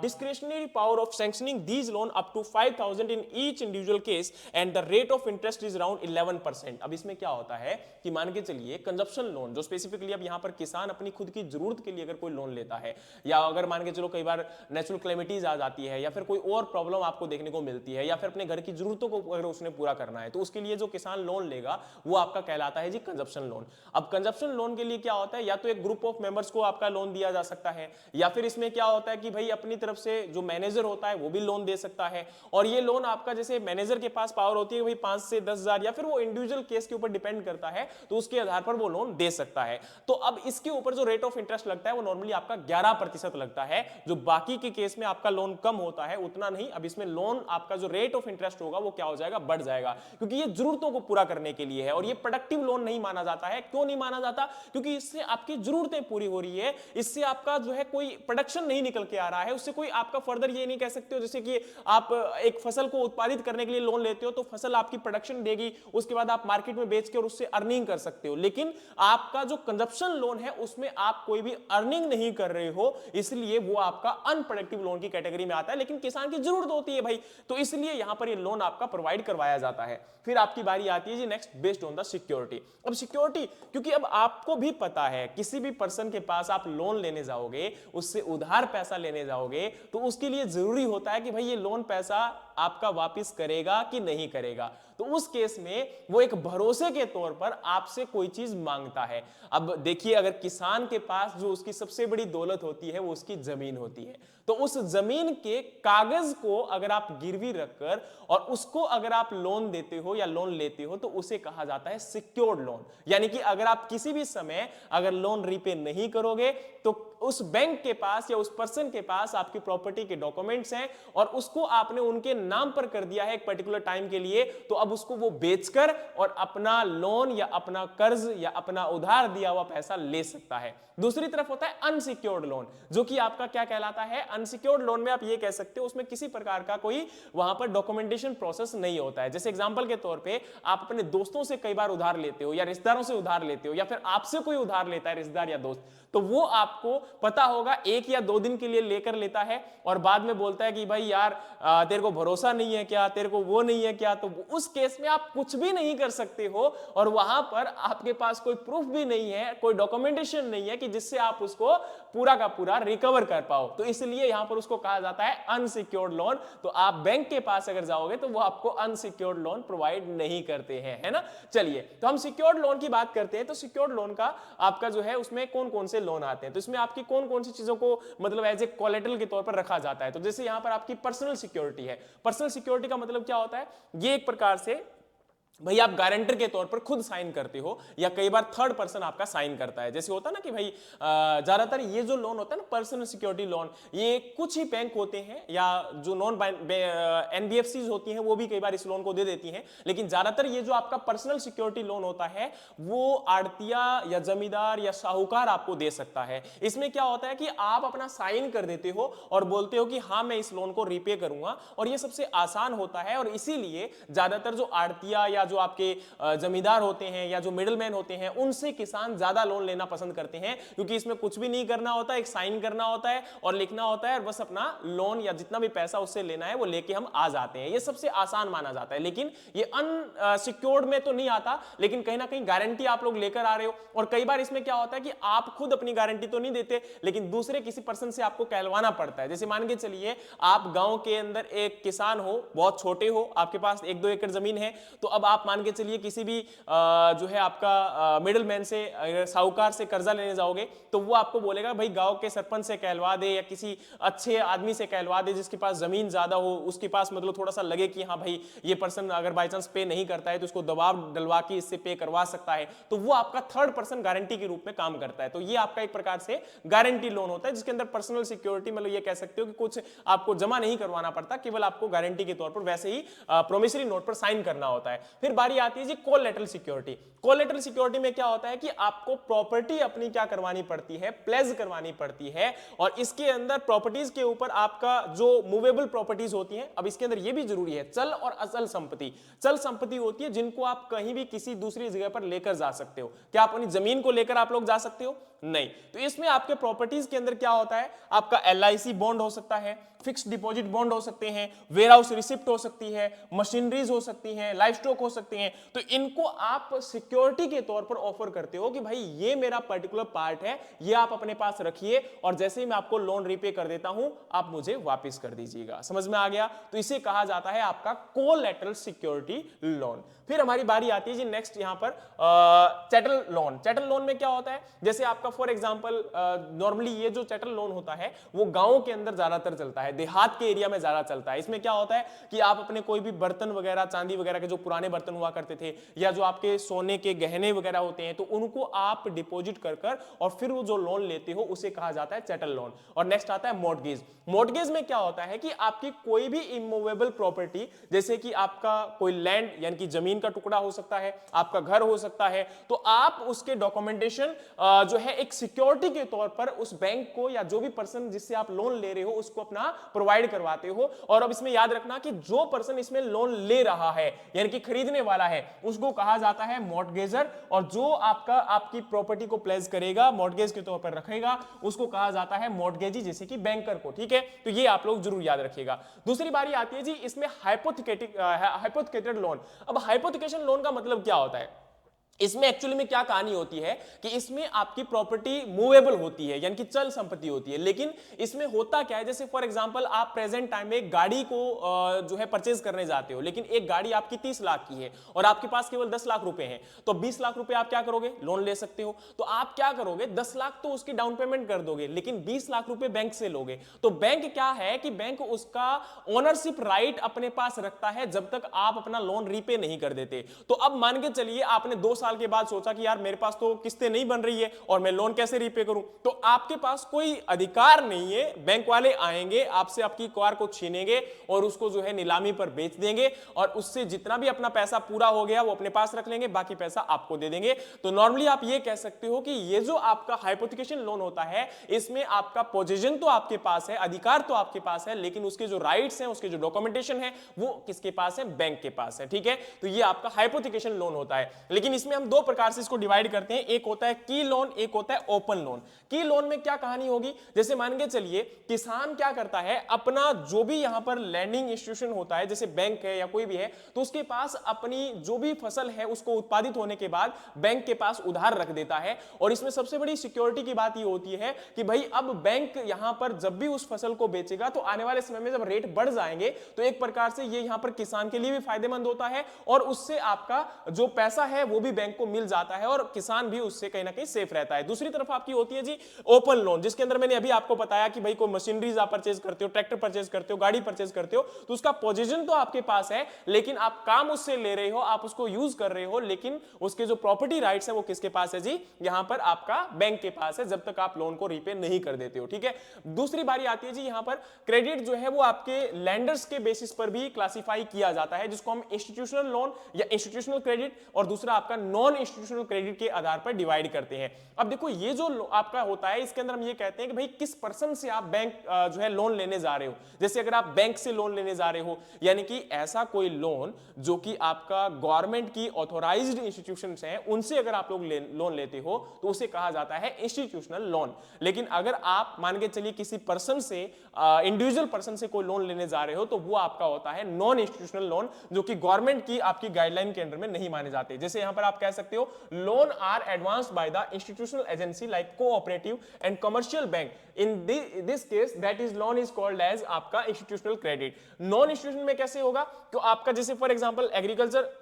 discretionary power of sanctioning these loan up to 5,000 in each individual case, and the rate of interest is around 11%। अब इसमें क्या होता है कि मान के चलिए consumption loan जो स्पेसिफिकली अब यहां पर किसान अपनी खुद की जरूरत के लिए अगर कोई लोन लेता है, या अगर मान के चलो कई बार नेचुरल क्लेमिटीज आ जाती है या फिर कोई और प्रॉब्लम आपको देखने को मिलती है, या फिर अपने घर की जरूरतों को अगर उसने पूरा करना है, तो उसके लिए जो किसान लोन लेगा वो आपका कहलाता है जी कंजप्शन लोन। अब कंजप्शन लोन के लिए क्या होता है, या तो एक ग्रुप ऑफ मेंबर्स को आपका लोन दिया जा सकता है, या फिर इसमें क्या होता है कि भाई अपनी तरफ से जो मैनेजर होता है वो भी लोन दे सकता है। और ये लोन आपका जैसे मैनेजर के पास पावर होती है भाई 5 से 10,000, या फिर वो इंडिविजुअल केस के ऊपर डिपेंड करता है, तो उसके आधार पर वो लोन दे सकता है। तो अब इसके ऊपर जो रेट ऑफ इंटरेस्ट लगता है वो नॉर्मली आपका 11% लगता है, जो बाकी के केस में आपका लोन कम होता है उतना नहीं। अब इसमें लोन आपका जो रेट ऑफ इंटरेस्ट होगा वो क्या हो जाएगा, बढ़ जाएगा, क्योंकि ये जरूरतों को पूरा करने के लिए है। और ये प्रोडक्टिव लोन नहीं माना जाता है। क्यों नहीं माना जाता, क्योंकि इससे आपकी जरूरतें पूरी हो रही है, इससे आपका जो है कोई प्रोडक्शन नहीं निकल के आ रहा है, उससे कोई आपका फर्दर ये नहीं कह सकते हो जैसे कि आप एक फसल को उत्पादित करने के लिए लोन लेते हो तो फसल आपकी प्रोडक्शन देगी, उसके बाद आप मार्केट में बेच के और उससे अर्निंग कर सकते हो। लेकिन आपका जो कंजप्शन लोन है उसमें आप कोई भी अर्निंग नहीं कर रहे हो, इसलिए वो आपका अनप्रोडक्टिव लोन की कैटेगरी में आता है। लेकिन किसान की जरूरत होती है भाई, तो इसलिए यहां पर ये लोन आपका प्रोवाइड करवाया जाता है। फिर आपकी बारी आती है जी next, based on the security. अब सिक्योरिटी, क्योंकि अब आपको भी पता है किसी भी पर्सन के पास आप लोन लेने जाओगे, उससे उधार पैसा लेने जाओगे, तो उसके लिए जरूरी होता है कि भाई ये लोन पैसा आपका वापस करेगा कि नहीं करेगा। तो उस केस में वो एक भरोसे के तौर पर आपसे कोई चीज मांगता है। अब देखिए, अगर किसान के पास जो उसकी सबसे बड़ी दौलत होती है वो उसकी जमीन होती है, तो उस जमीन के कागज को अगर आप गिरवी रखकर और उसको अगर आप लोन देते हो या लोन लेते हो तो उसे कहा जाता है सिक्योर्ड लोन। यानी कि अगर आप किसी भी समय अगर लोन रीपे नहीं करोगे तो उस बैंक के पास या उस पर्सन के पास आपकी प्रॉपर्टी के डॉक्यूमेंट्स हैं और उसको आपने उनके नाम पर कर दिया है एक पर्टिकुलर टाइम के लिए, तो अब उसको वो बेचकर और अपना लोन या अपना कर्ज या अपना उधार दिया हुआ पैसा ले सकता है। दूसरी तरफ होता है अनसिक्योर्ड लोन, जो कि आपका क्या कहलाता है, अनसिक्योर्ड लोन में आप ये कह सकते हो उसमें किसी प्रकार का कोई वहां पर डॉक्यूमेंटेशन प्रोसेस नहीं होता है। जैसे एग्जांपल के तौर पे आप अपने दोस्तों से कई बार उधार लेते हो या रिश्तेदारों से उधार लेते हो या फिर आपसे कोई उधार लेता है रिश्तेदार या दोस्त, तो वो आपको पता होगा 1 या 2 दिन के लिए लेकर लेता है और बाद में बोलता है कि भाई यार तेरे को भरोसा नहीं है क्या, तेरे को वो नहीं है क्या। तो उस केस में आप कुछ भी नहीं कर सकते हो और वहां पर आपके पास कोई प्रूफ भी नहीं है, कोई डॉक्यूमेंटेशन नहीं है कि जिससे आप उसको पूरा का पूरा रिकवर कर पाओ। तो इसलिए यहां पर उसको कहा जाता है अनसिक्योर्ड लोन। तो आप बैंक के पास अगर जाओगे तो वो आपको अनसिक्योर्ड लोन प्रोवाइड नहीं करते हैं, है ना। चलिए, तो हम सिक्योर्ड लोन की बात करते हैं। तो सिक्योर्ड लोन का आपका जो है उसमें कौन कौन से लोन आते हैं, तो इसमें आपकी कौन कौन सी चीजों को मतलब एज ए कोलेटरल के तौर पर रखा जाता है। तो जैसे यहां पर आपकी पर्सनल सिक्योरिटी है। पर्सनल सिक्योरिटी का मतलब क्या होता है, ये एक प्रकार से भाई आप गारंटर के तौर पर खुद साइन करते हो या कई बार थर्ड पर्सन आपका साइन करता है। जैसे होता है ना कि भाई ज्यादातर ये जो लोन होता है ना पर्सनल सिक्योरिटी लोन, ये कुछ ही बैंक होते हैं या जो नॉन एनबीएफसी होती हैं वो भी कई बार इस लोन को दे देती हैं, लेकिन ज्यादातर ये जो आपका पर्सनल सिक्योरिटी लोन होता है वो आड़तिया या जमींदार या साहूकार आपको दे सकता है। इसमें क्या होता है कि आप अपना साइन कर देते हो और बोलते हो कि हाँ मैं इस लोन को रीपे करूंगा, और ये सबसे आसान होता है। और इसीलिए ज्यादातर जो आड़तिया या जो आपके जमींदार होते हैं या जो मिडलमैन होते हैं उनसे किसान ज्यादा लोन लेना पसंद करते हैं, क्योंकि इसमें कुछ भी नहीं करना होता, एक साइन करना होता है और लिखना होता है और बस अपना लोन या जितना भी पैसा उससे लेना है वो लेके हम आ जाते हैं। ये सबसे आसान माना जाता है, लेकिन ये अनसिक्योर्ड में तो नहीं आता, लेकिन कहीं ना कहीं गारंटी आप लोग लेकर आ रहे हो। और कई बार इसमें क्या होता है कि आप खुद अपनी गारंटी तो नहीं देते, लेकिन दूसरे किसी पर्सन से आपको कहलवाना पड़ता है। जैसे मान के चलिए आप गांव के अंदर एक किसान हो, बहुत छोटे हो, आपके पास 1-2 एकड़ जमीन है, तो अब आप मान के चलिए किसी भी जो है आपका मिडिल मैन से साहूकार से कर्जा लेने जाओगे तो वो आपको बोलेगा भाई गांव के सरपंच से कहलवा दे या किसी अच्छे आदमी से कहलवा दे जिसके पास जमीन ज्यादा हो, उसके पास मतलब थोड़ा सा लगे कि हाँ भाई ये पर्सन अगर बाई चांस पे नहीं करता है तो उसको दबाव डलवा के इससे पे करवा सकता है। तो वो आपका थर्ड पर्सन गारंटी के रूप में काम करता है। तो ये आपका एक प्रकार से गारंटी लोन होता है जिसके अंदर पर्सनल सिक्योरिटी मतलब ये कह सकते हो कि कुछ आपको जमा नहीं करवाना पड़ता, केवल आपको गारंटी के तौर पर वैसे ही प्रोमिसरी नोट पर साइन करना होता है। फिर बारी आती है जी कोलैटरल सिक्योरिटी। कोलैटरल सिक्योरिटी में क्या होता है कि आपको प्रॉपर्टी अपनी क्या करवानी पड़ती है, प्लेज करवानी पड़ती है, और इसके अंदर प्रॉपर्टीज के ऊपर आपका जो मूवेबल प्रॉपर्टीज होती हैं, अब इसके अंदर ये भी जरूरी है चल और अचल संपत्ति। चल संपत्ति होती है जिनको आप कहीं भी किसी दूसरी जगह पर लेकर जा सकते हो। क्या आप अपनी जमीन को लेकर आप लोग जा सकते हो? नहीं। तो इसमें आपके प्रॉपर्टीज के अंदर क्या होता है, आपका LIC बॉन्ड हो सकता है, फिक्स्ड डिपॉजिट बॉन्ड हो सकते हैं, वेयर हाउस रिसिप्ट हो सकती है, मशीनरीज हो सकती हैं, लाइफ स्टॉक हो सकती हैं। तो इनको आप सिक्योरिटी के तौर पर ऑफर करते हो कि भाई ये मेरा पर्टिकुलर पार्ट है, ये आप अपने पास रखिए और जैसे ही मैं आपको लोन रीपे कर देता हूं आप मुझे वापस कर दीजिएगा। समझ में आ गया? तो इसे कहा जाता है आपका कोलैटरल सिक्योरिटी लोन। फिर हमारी बारी आती है जी नेक्स्ट यहां पर चैटल लोन। चैटल लोन में क्या होता है, जैसे आपका फॉर एग्जांपल नॉर्मली ये जो चैटल लोन होता है वो गांव के अंदर ज्यादातर चलता है, देहात के एरिया में ज्यादा चलता है। इसमें क्या होता है कि आप अपने कोई भी बर्तन वगैरह, चांदी वगैरह के जो पुराने बर्तन हुआ करते थे या जो आपके सोने के गहने वगैरह होते हैं, तो उनको आप डिपॉजिट कर कर और फिर वो जो लोन लेते हो उसे कहा जाता है चैटल लोन। और नेक्स्ट आता है मॉर्टगेज। मॉर्टगेज में क्या होता है कि आपकी कोई भी इमूवेबल प्रॉपर्टी, जैसे कि आपका कोई लैंड यानी कि जमीन का टुकड़ा हो सकता है, आपका घर हो सकता है, तो आप उसके डॉक्यूमेंटेशन जो है एक सिक्योरिटी के तौर पर उस बैंक को या जो भी पर्सन जिससे आप लोन ले रहे हो उसको अपना प्रोवाइड करवाते हो। और अब इसमें याद रखना कि जो पर्सन इसमें लोन ले रहा है यानी कि खरीदने वाला है उसको कहा जाता है मॉर्टगेजर, और जो आपकी प्रॉपर्टी को प्लेस करेगा, मॉर्टगेज के तौर पर रखेगा, उसको कहा जाता है मॉर्टगेजी, जैसे कि बैंकर को। ठीक है, तो ये आप लोग जरूर याद रखिएगा। दूसरी बारी आती है जी इसमें हाइपोथेकेटेड लोन। अब हाइपोथेकेशन लोन का मतलब क्या होता है, इसमें एक्चुअली में क्या कहानी होती है कि इसमें आपकी प्रॉपर्टी मूवेबल होती है यानी कि चल संपत्ति होती है। लेकिन इसमें होता क्या है, जैसे फॉर एग्जांपल आप प्रेजेंट टाइम में एक गाड़ी को जो है परचेज करने जाते हो, लेकिन एक गाड़ी आपकी 30 लाख की है और आपके पास केवल 10 लाख रुपए हैं, तो 20 लाख रुपए आप क्या करोगे, लोन ले सकते हो। तो आप क्या करोगे, 10 लाख तो उसकी डाउन पेमेंट कर दोगे, लेकिन 20 लाख रुपए बैंक से लोगे। तो बैंक क्या है कि बैंक उसका ओनरशिप राइट अपने पास रखता है जब तक आप अपना लोन रीपे नहीं कर देते। तो अब मान के चलिए आपने 2 साल के बाद सोचा कि यार मेरे पास तो किस्तें नहीं बन रही है और मैं लोन कैसे रीपे करूं, तो आपके पास कोई अधिकार नहीं है, बैंक वाले आएंगे आपसे आपकी कार को छीनेंगे और उसको जो है नीलामी पर बेच देंगे और उससे जितना भी अपना पैसा पूरा हो गया वो अपने पास रख लेंगे, बाकी पैसा आपको दे देंगे। तो नॉर्मली आप ये कह सकते हो कि ये जो आपका हाइपोथेकेशन लोन होता है इसमें आपका पोजीशन तो आपके पास है, अधिकार तो आपके पास है, लेकिन उसके जो राइट्स हैं, उसके जो डॉक्यूमेंटेशन है वो किसके पास है, बैंक के पास है। ठीक है, तो ये आपका हाइपोथेकेशन लोन होता है। लेकिन इसमें हम दो प्रकार से इसको डिवाइड करते हैं, एक होता है की लोन, एक होता है ओपन लोन। की लोन में क्या कहानी होगी, जैसे मान के चलिए किसान क्या करता है, अपना जो भी यहां पर लैंडिंग इंस्टीट्यूशन होता है जैसे बैंक है या कोई भी है, तो उसके पास अपनी जो भी फसल है उसको उत्पादित होने के बाद बैंक के पास उधार रख देता है। और इसमें सबसे बड़ी सिक्योरिटी की बात ये होती है कि भाई अब बैंक यहां पर जब भी उस फसल को बेचेगा तो आने वाले समय में जब रेट बढ़ जाएंगे तो एक प्रकार से ये यहां पर किसान के लिए भी फायदेमंद होता है और उससे आपका जो पैसा है वो भी बैंक को मिल जाता है और किसान भी उससे कहीं ना कहीं सेफ रहता है। दूसरी तरफ आपकी होती है जी ओपन लोन, जिसके अंदर मैंने अभी आपको बताया कि भाई कोई मशीनरीज आप परचेज करते हो, ट्रैक्टर परचेज करते हो, गाड़ी परचेज करते हो, तो उसका पोजीशन तो आपके पास है लेकिन आप काम उससे ले रहे हो, आप उसको यूज कर रहे हो, लेकिन उसके जो प्रॉपर्टी राइट्स है वो किसके पास है जी, यहां पर आपका बैंक के पास है जब तक आप लोन को रीपे नहीं कर देते हो। ठीक है, दूसरी बारी आती है जी यहां पर क्रेडिट जो है वो आपके लैंडर्स के बेसिस पर भी क्लासिफाई किया जाता है, जिसको हम इंस्टीट्यूशनल लोन या इंस्टीट्यूशनल क्रेडिट और दूसरा आपका नॉन इंस्टीट्यूशनल क्रेडिट के आधार पर डिवाइड करते हैं। अब देखो ये जो आपका होता है इसके अंदर हम ये कहते हैं कि भाई किस पर्सन से आप बैंक जो है लोन लेने जा रहे हो। जैसे अगर आप बैंक से लोन लेने जा रहे हो यानी कि ऐसा कोई लोन जो कि आपका गवर्नमेंट की ऑथोराइज्ड इंस्टीट्यूशंस हैं उनसे अगर आप लोग लोन लेते हो तो उसे कहा जाता है इंस्टीट्यूशनल लोन। लेकिन अगर आप मान के चलिए किसी पर्सन से इंडिविजुअल पर्सन से कोई लोन लेने जा रहे हो तो वो आपका होता है नॉन इंस्टीट्यूशनल लोन, जो कि गवर्नमेंट की आपकी गाइडलाइन के अंडर में नहीं माने जाते। जैसे यहां पर आप कह सकते हो loan are advanced by the institutional agency like cooperative and commercial bank, in this case that is loan is called as आपका इंस्टीट्यूशनल क्रेडिट। नॉन इंस्टीट्यूशनल में कैसे होगा, तो आपका जैसे for example agriculture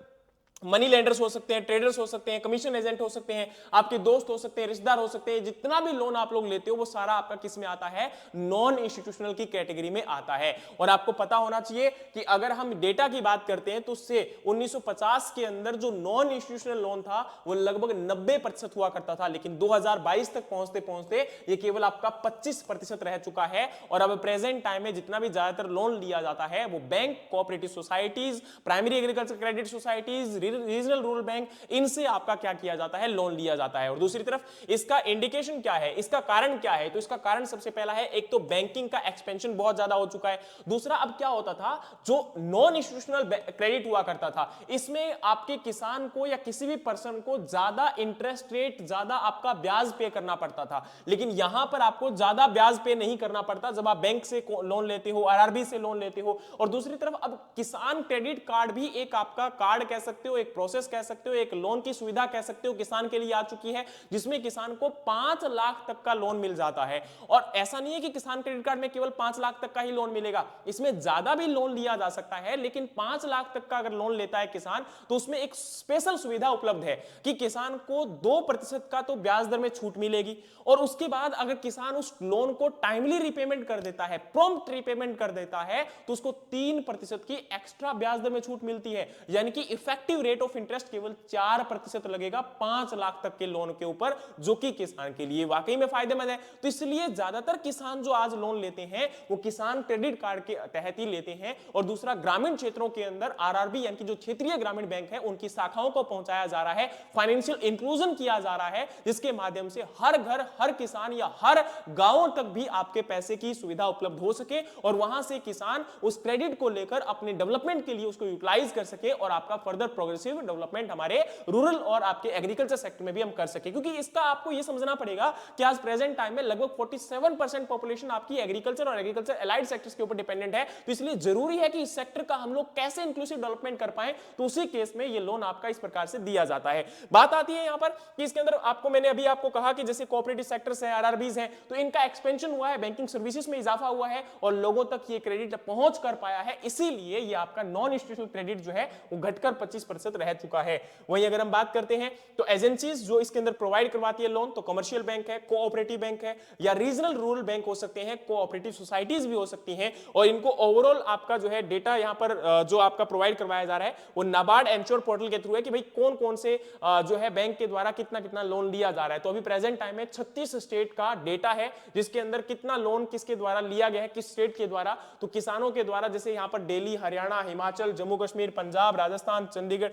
money lenders हो सकते हैं, ट्रेडर्स हो सकते हैं, कमीशन एजेंट हो सकते हैं, आपके दोस्त हो सकते हैं, रिश्तेदार हो सकते हैं, जितना भी लोन आप लोग लेते हो वो सारा आपका किस में आता है, नॉन इंस्टीट्यूशनल की कैटेगरी में आता है। और आपको पता होना चाहिए कि अगर हम डेटा की बात करते हैं तो उससे 1950 के अंदर जो नॉन इंस्टीट्यूशनल लोन था वो लगभग 90% हुआ करता था, लेकिन 2022 तक पहुंचते पहुंचते ये केवल आपका 25% रह चुका है। और अब प्रेजेंट टाइम में जितना भी ज्यादातर लोन लिया जाता है वो bank, cooperative societies, primary agriculture credit societies, regional rural bank, इनसे आपका क्या किया जाता है, लोन लिया जाता है। और दूसरी तरफ इसका इंडिकेशन क्या है, इसका कारण क्या है, तो इसका कारण सबसे पहला है, एक तो बैंकिंग का एक्सपेंशन बहुत ज्यादा हो चुका है। दूसरा, अब क्या होता था, जो नॉन इंस्टीट्यूशनल क्रेडिट हुआ करता था, इसमें आपके किसान को या किसी भी पर्सन को ज्यादा इंटरेस्ट रेट, ज्यादा आपका ब्याज पे करना पड़ता था। लेकिन यहां पर आपको ज्यादा ब्याज पे नहीं करना पड़ता जब आप बैंक से लोन लेते हो, आरआरबी से लोन लेते हो। और दूसरी तरफ अब किसान क्रेडिट कार्ड भी एक आपका कार्ड कह सकते हो, एक प्रोसेस कह सकते हो, एक लोन की सुविधा कह सकते हो, किसान के लिए आ चुकी है, जिसमें किसान को 5 लाख तक का लोन मिल जाता है। और ऐसा नहीं है कि किसान क्रेडिट कार्ड में केवल 5 लाख तक का ही लोन मिलेगा, इसमें ज्यादा भी लोन लिया जा सकता है। लेकिन 5 लाख तक का अगर लोन लेता है किसान, तो उसमें एक स्पेशल सुविधा उपलब्ध है कि किसान को 2% का तो ब्याज दर में छूट मिलेगी, और उसके बाद अगर किसान उस लोन को टाइमली रिपेमेंट कर देता है, प्रॉम्प्ट रिपेमेंट कर देता है, तो उसको 3% की एक्स्ट्रा ब्याज दर में छूट मिलती है। यानी कि इफेक्टिव रेट ऑफ इंटरेस्ट केवल 4% लगेगा 5 लाख तक के लोन के ऊपर, जो कि किसान के लिए वाकई में फायदेमंद है। तो इसलिए ज्यादातर किसान जो आज लोन लेते हैं वो किसान क्रेडिट कार्ड के तहत ही लेते हैं। और दूसरा, ग्रामीण क्षेत्रों के अंदर आरआरबी यानी कि जो क्षेत्रीय ग्रामीण बैंक है, उनकी शाखाओं को पहुंचाया जा रहा है, फाइनेंशियल इंक्लूजन किया जा रहा है, जिसके माध्यम से हर घर, हर किसान या हर गांव तक भी आपके पैसे की सुविधा उपलब्ध हो सके, और वहां से किसान उस क्रेडिट को लेकर अपने डेवलपमेंट के लिए उसको यूटिलाइज कर सके, और आपका फर्दर प्रोग्रेसिव डेवलपमेंट हमारे रूरल और आपके एग्रीकल्चर सेक्टर में भी हम कर सके। क्योंकि इसका आपको यह समझना पड़ेगा कि आज प्रेजेंट टाइम में लगभग 47% पॉपुलेशन आपकी एग्रीकल्चर और एग्रीकल्चर एलाइड सेक्टर्स के ऊपर डिपेंडेंट है। तो इसलिए जरूरी है कि इस सेक्टर का हम लोग कैसे इंक्लूसिव डेवलपमेंट कर पाए, तो उसी केस में ये लोन आपका इस प्रकार से दिया जाता है। बात आती है यहां पर कि इसके अंदर आपको, मैंने अभी आपको कहा कि जैसे कोऑपरेटिव सेक्टर्स है, आरआरबीज है, तो इनका एक्सपेंशन हुआ है, बैंकिंग सर्विसेज में इजाफा हुआ है, और लोगों तक ये क्रेडिट पहुंच कर पाया है। इसीलिए ये आपका नॉन इंस्टीट्यूशनल क्रेडिट जो है वो घटकर 25% रह चुका है। वहीं अगर हम बात करते हैं तो एजेंसीज जो इसके अंदर प्रोवाइड करवाती है लोन, तो कमर्शियल बैंक है, कोऑपरेटिव बैंक है, या रीजनल रूरल बैंक हो सकते हैं, कोऑपरेटिव सोसाइटीज भी हो सकती हैं। और इनको ओवरऑल आपका जो है डेटा यहां पर जो आपका प्रोवाइड करवाया जा रहा है वो नाबार्ड एंश्योर पोर्टल के थ्रू है कि भाई कौन कौन से जो है बैंक के द्वारा कितना कितना लोन लिया जा रहा है। तो अभी प्रेजेंट टाइम में 36 स्टेट का डेटा है, जिसके अंदर कितना लोन किसके द्वारा लिया गया है, किस स्टेट के द्वारा। तो किसानों के द्वारा जैसे यहां पर दिल्ली, हरियाणा, हिमाचल, जम्मू कश्मीर, पंजाब, राजस्थान, चंडीगढ़,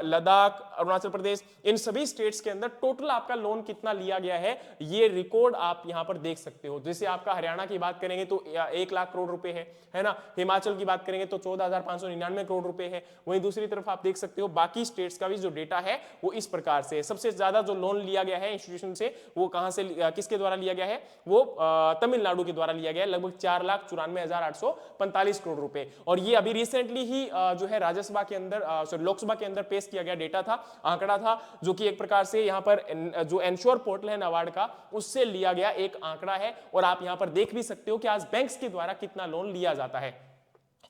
लद्दाख, अरुणाचल प्रदेश, इन सभी स्टेट्स के अंदर टोटल आपका लोन कितना लिया गया है, ये रिकॉर्ड आप यहां पर देख सकते हो। जैसे आपका हरियाणा की बात करेंगे तो 1 लाख करोड़ रुपए है ना। हिमाचल की बात करेंगे तो 14,599 करोड़ रुपए है। वहीं दूसरी तरफ आप देख सकते हो बाकी स्टेट्स का भी जो डेटा है वो इस प्रकार से है। सबसे ज्यादा जो लोन लिया गया है इंस्टीट्यूशन से, वो कहां से, किसके द्वारा लिया गया है, वो तमिलनाडु के द्वारा लिया गया है, लगभग 4,94,845 करोड़ रुपए। और ये अभी रिसेंटली ही जो है राज्यसभा के अंदर, लोकसभा के अंदर पेश किया गया डेटा था, आंकड़ा था, जो कि एक प्रकार से यहां पर जो एंश्योर पोर्टल है नाबार्ड का, उससे लिया गया एक आंकड़ा है। और आप यहां पर देख भी सकते हो कि आज बैंक्स के द्वारा कितना लोन लिया जाता है।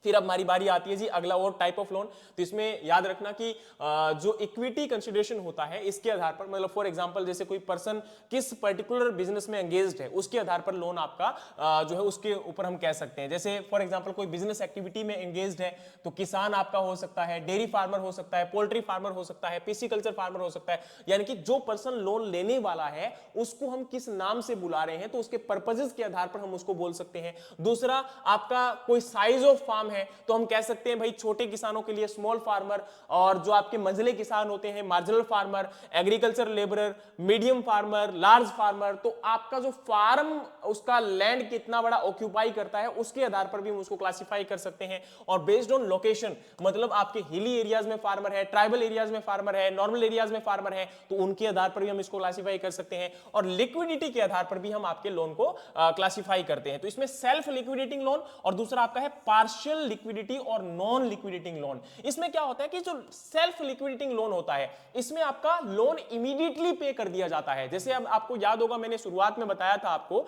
फिर अब हमारी बारी आती है जी अगला और टाइप ऑफ लोन। तो इसमें याद रखना कि जो इक्विटी कंसिडरेशन होता है, इसके आधार पर, मतलब फॉर एग्जांपल जैसे कोई पर्सन किस पर्टिकुलर बिजनेस में एंगेज्ड है, उसके आधार पर लोन आपका जो है उसके ऊपर हम कह सकते हैं। जैसे फॉर एग्जांपल कोई बिजनेस एक्टिविटी में एंगेज्ड है, तो किसान आपका हो सकता है, डेयरी फार्मर हो सकता है, पोल्ट्री फार्मर हो सकता है, पिसिकल्चर फार्मर हो सकता है। यानी कि जो पर्सन लोन लेने वाला है उसको हम किस नाम से बुला रहे हैं, तो उसके पर्पजेस के आधार पर हम उसको बोल सकते हैं। दूसरा, आपका कोई साइज ऑफ फार्म है, तो हम कह सकते हैं भाई छोटे किसानों के लिए स्मॉल फार्मर, और जो आपके मंझले किसान होते हैं marginal farmer, agriculture labourer, medium farmer, large farmer. तो आपका जो फार्म, उसका लैंड कितना बड़ा ऑक्यूपाई करता है, उसके आधार पर भी हम उसको क्लासिफाई कर सकते हैं। और बेस्ड ऑन लोकेशन, मतलब आपके हिली एरियाज में फार्मर है, ट्राइबल एरियाज में फार्मर है, नॉर्मल एरियाज में फार्मर है, तो उनके आधार पर भी हम इसको क्लासिफाई कर सकते हैं। और लिक्विडिटी के आधार पर भी हम आपके लोन को क्लासिफाई करते हैं। तो इसमें सेल्फ लिक्विडेटिंग लोन और दूसरा आपका है पार्शियल लिक्विडिटी और नॉन लिक्विडेटिंग लोन। इसमें क्या होता है कि जो सेल्फ लिक्विडेटिंग लोन होता है, इसमें आपका लोन इमीडिएटली पे कर दिया जाता है। जैसे अब आपको याद होगा, मैंने शुरुआत में बताया था आपको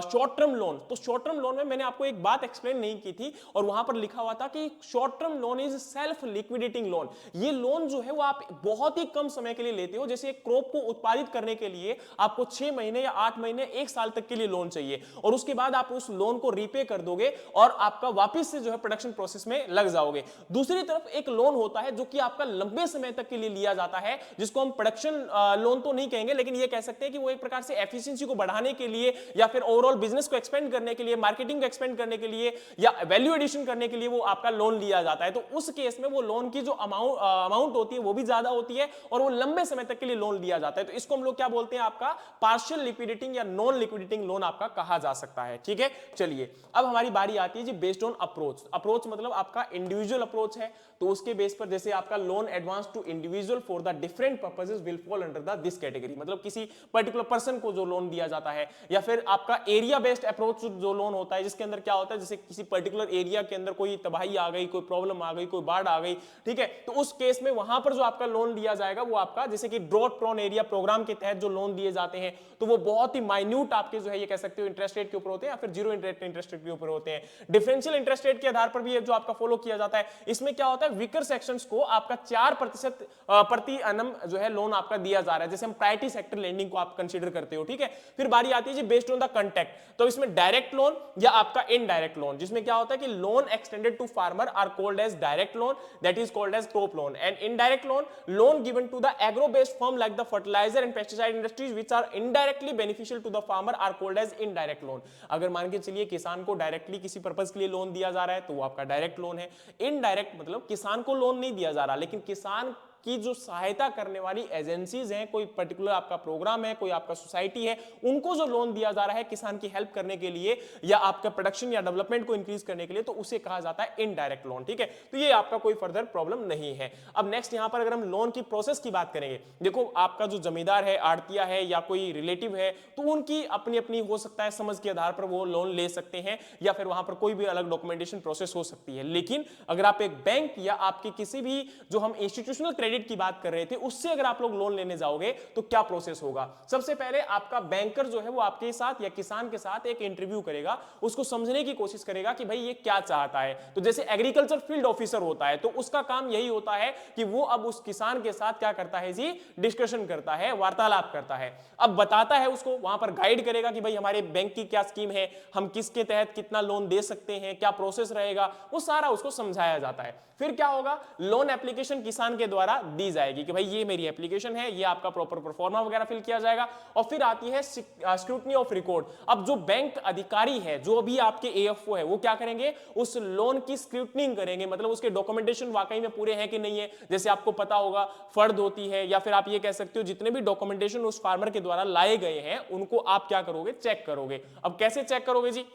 शॉर्ट टर्म लोन। तो शॉर्ट टर्म लोन में मैंने आपको एक बात एक्सप्लेन नहीं की थी, और वहां पर लिखा हुआ था कि short term loan is self liquidating loan. ये लोन जो है वो आप बहुत ही कम समय के लिए लेते हो। जैसे एक क्रॉप को उत्पादित करने के लिए आपको 6 महीने या 8 महीने, 1 साल तक के लिए लोन चाहिए, और उसके बाद आप उस लोन को रीपे कर दोगे और आपका वापस से जो है प्रोडक्शन प्रोसेस में लग जाओगे। दूसरी तरफ एक लोन होता है जो कि आपका लंबे समय तक के लिए लिया जाता है, जिसको हम प्रोडक्शन लोन तो नहीं कहेंगे, लेकिन ये कह सकते हैं कि वो एक प्रकार से एफिशिएंसी को बढ़ाने के लिए या फिर ओवरऑल बिजनेस को एक्सपेंड करने के लिए, मार्केटिंग को एक्सपेंड करने के लिए या वैल्यू एडिशन करने के लिए वो आपका लोन लिया जाता है। तो उस केस में वो लोन की जो अमाउंट होती है वो भी ज्यादा होती है और वो लंबे समय तक के लिए लोन लिया जाता है। तो इसको हम लोग क्या बोलते हैं, आपका पार्शियल लिक्विडेटिंग या नॉन लिक्विडेटिंग लोन आपका कहा जा सकता है। ठीक है, चलिए अब हमारी बारी आती है जी बेस्ड ऑन अप्रोच। अप्रोच मतलब आपका इंडिविजुअल अप्रोच है, तो उसके बेस पर जैसे आपका loan advance to individual for the different purposes will fall under the this category, मतलब किसी पर्टिकुलर पर्सन को जो लोन दिया जाता है। या फिर आपका एरिया बेस्ड अप्रोच जो लोन होता है, जिसके अंदर क्या होता है, जैसे किसी पर्टिकुलर एरिया के अंदर कोई तबाही आ गई, कोई प्रॉब्लम आ गई, कोई बाढ़ आ गई, ठीक है, तो उस केस में वहां पर जो आपका लोन लिया जाएगा वो आपका जैसे कि ड्रॉट प्रोन एरिया प्रोग्राम के तहत जो लोन दिए जाते हैं, तो वो बहुत ही माइन्यूट आपके जो है ये कह सकते हो इंटरेस्ट रेट के ऊपर होते हैं या फिर जीरो इंटरेस्ट रेट के ऊपर होते हैं। डिफरेंशियल इंटरेस्ट रेट के आधार पर भी जो आपका फॉलो किया जाता है। इसमें क्या होता है, वीकर सेक्शंस को आपका 4% प्रति annum जो है लोन आपका दिया जा रहा है, जैसे हम प्रायोरिटी सेक्टर लेंडिंग को आप कंसीडर करते हो। ठीक है, फिर बारी आती है जी बेस्ड ऑन द कंटेक्ट, तो इसमें डायरेक्ट लोन या आपका इनडायरेक्ट लोन, जिसमें क्या होता है कि loan extended to farmer are called as direct loan, that is called as crop loan, and indirect loan given to the agro based firm like the fertiliser and pesticide industries which are indirectly beneficial to the farmer are called as indirect loan. अगर मान के चलिए किसान को directly किसी purpose के लिए loan दिया जा रहा है तो वो आपका डायरेक्ट लोन है। इनडायरेक्ट मतलब किसान को लोन नहीं दिया जा रहा, लेकिन किसान की जो सहायता करने वाली एजेंसीज हैं, कोई पर्टिकुलर आपका प्रोग्राम है, कोई आपका सोसाइटी है, उनको जो लोन दिया जा रहा है किसान की हेल्प करने के लिए या आपका प्रोडक्शन या डेवलपमेंट को इंक्रीज करने के लिए, तो उसे कहा जाता है इनडायरेक्ट लोन। ठीक है, तो ये आपका कोई फर्दर प्रॉब्लम नहीं है। अब नेक्स्ट यहां पर अगर हम लोन की प्रोसेस की बात करेंगे, देखो आपका जो जमींदार है, आड़तिया है या कोई रिलेटिव है, तो उनकी अपनी अपनी हो सकता है समझ के आधार पर वो लोन ले सकते हैं या फिर वहां पर कोई भी अलग डॉक्यूमेंटेशन प्रोसेस हो सकती है। लेकिन अगर आप एक बैंक या आपके किसी भी जो हम इंस्टीट्यूशनल क्रेडिट की बात कर रहे थे उससे अगर आप लोग लोन लेने जाओगे तो क्या प्रोसेस होगा। सबसे पहले आपका बैंकर जो है वो आपके साथ या किसान के साथ एक इंटरव्यू करेगा, उसको समझने की कोशिश करेगा कि भाई ये क्या चाहता है। तो जैसे एग्रीकल्चर फील्ड ऑफिसर होता है तो उसका काम यही होता है कि वो अब उस किसान के साथ क्या करता है जी, डिस्कशन करता है, वार्तालाप करता है, अब बताता है उसको, वहां पर गाइड करेगा कि भाई हमारे बैंक की क्या स्कीम है, हम किसके तहत कितना लोन दे सकते हैं, क्या प्रोसेस रहेगा, वो सारा उसको समझाया जाता है। फिर क्या होगा, लोन एप्लीकेशन किसान के द्वारा दी जाएगी कि भाई ये मेरी एप्लीकेशन है, ये आपका प्रॉपर परफॉर्मा वगैरह फिल किया जाएगा। और फिर आती है स्क्रूटनी ऑफ रिकॉर्ड। अब जो बैंक अधिकारी है, जो भी आपके एएफओ है, वो क्या करेंगे, उस लोन की स्क्रूटनिंग करेंगे, मतलब उसके डॉक्यूमेंटेशन वाकई में पूरे हैं कि नहीं है। जैसे आपको पता होगा फर्द होती है या फिर आप ये कह सकते हो जितने भी डॉक्यूमेंटेशन उस फार्मर के द्वारा लाए गए हैं उनको आप क्या करोगे, चेक करोगे। अब कैसे चेक करोगे जी,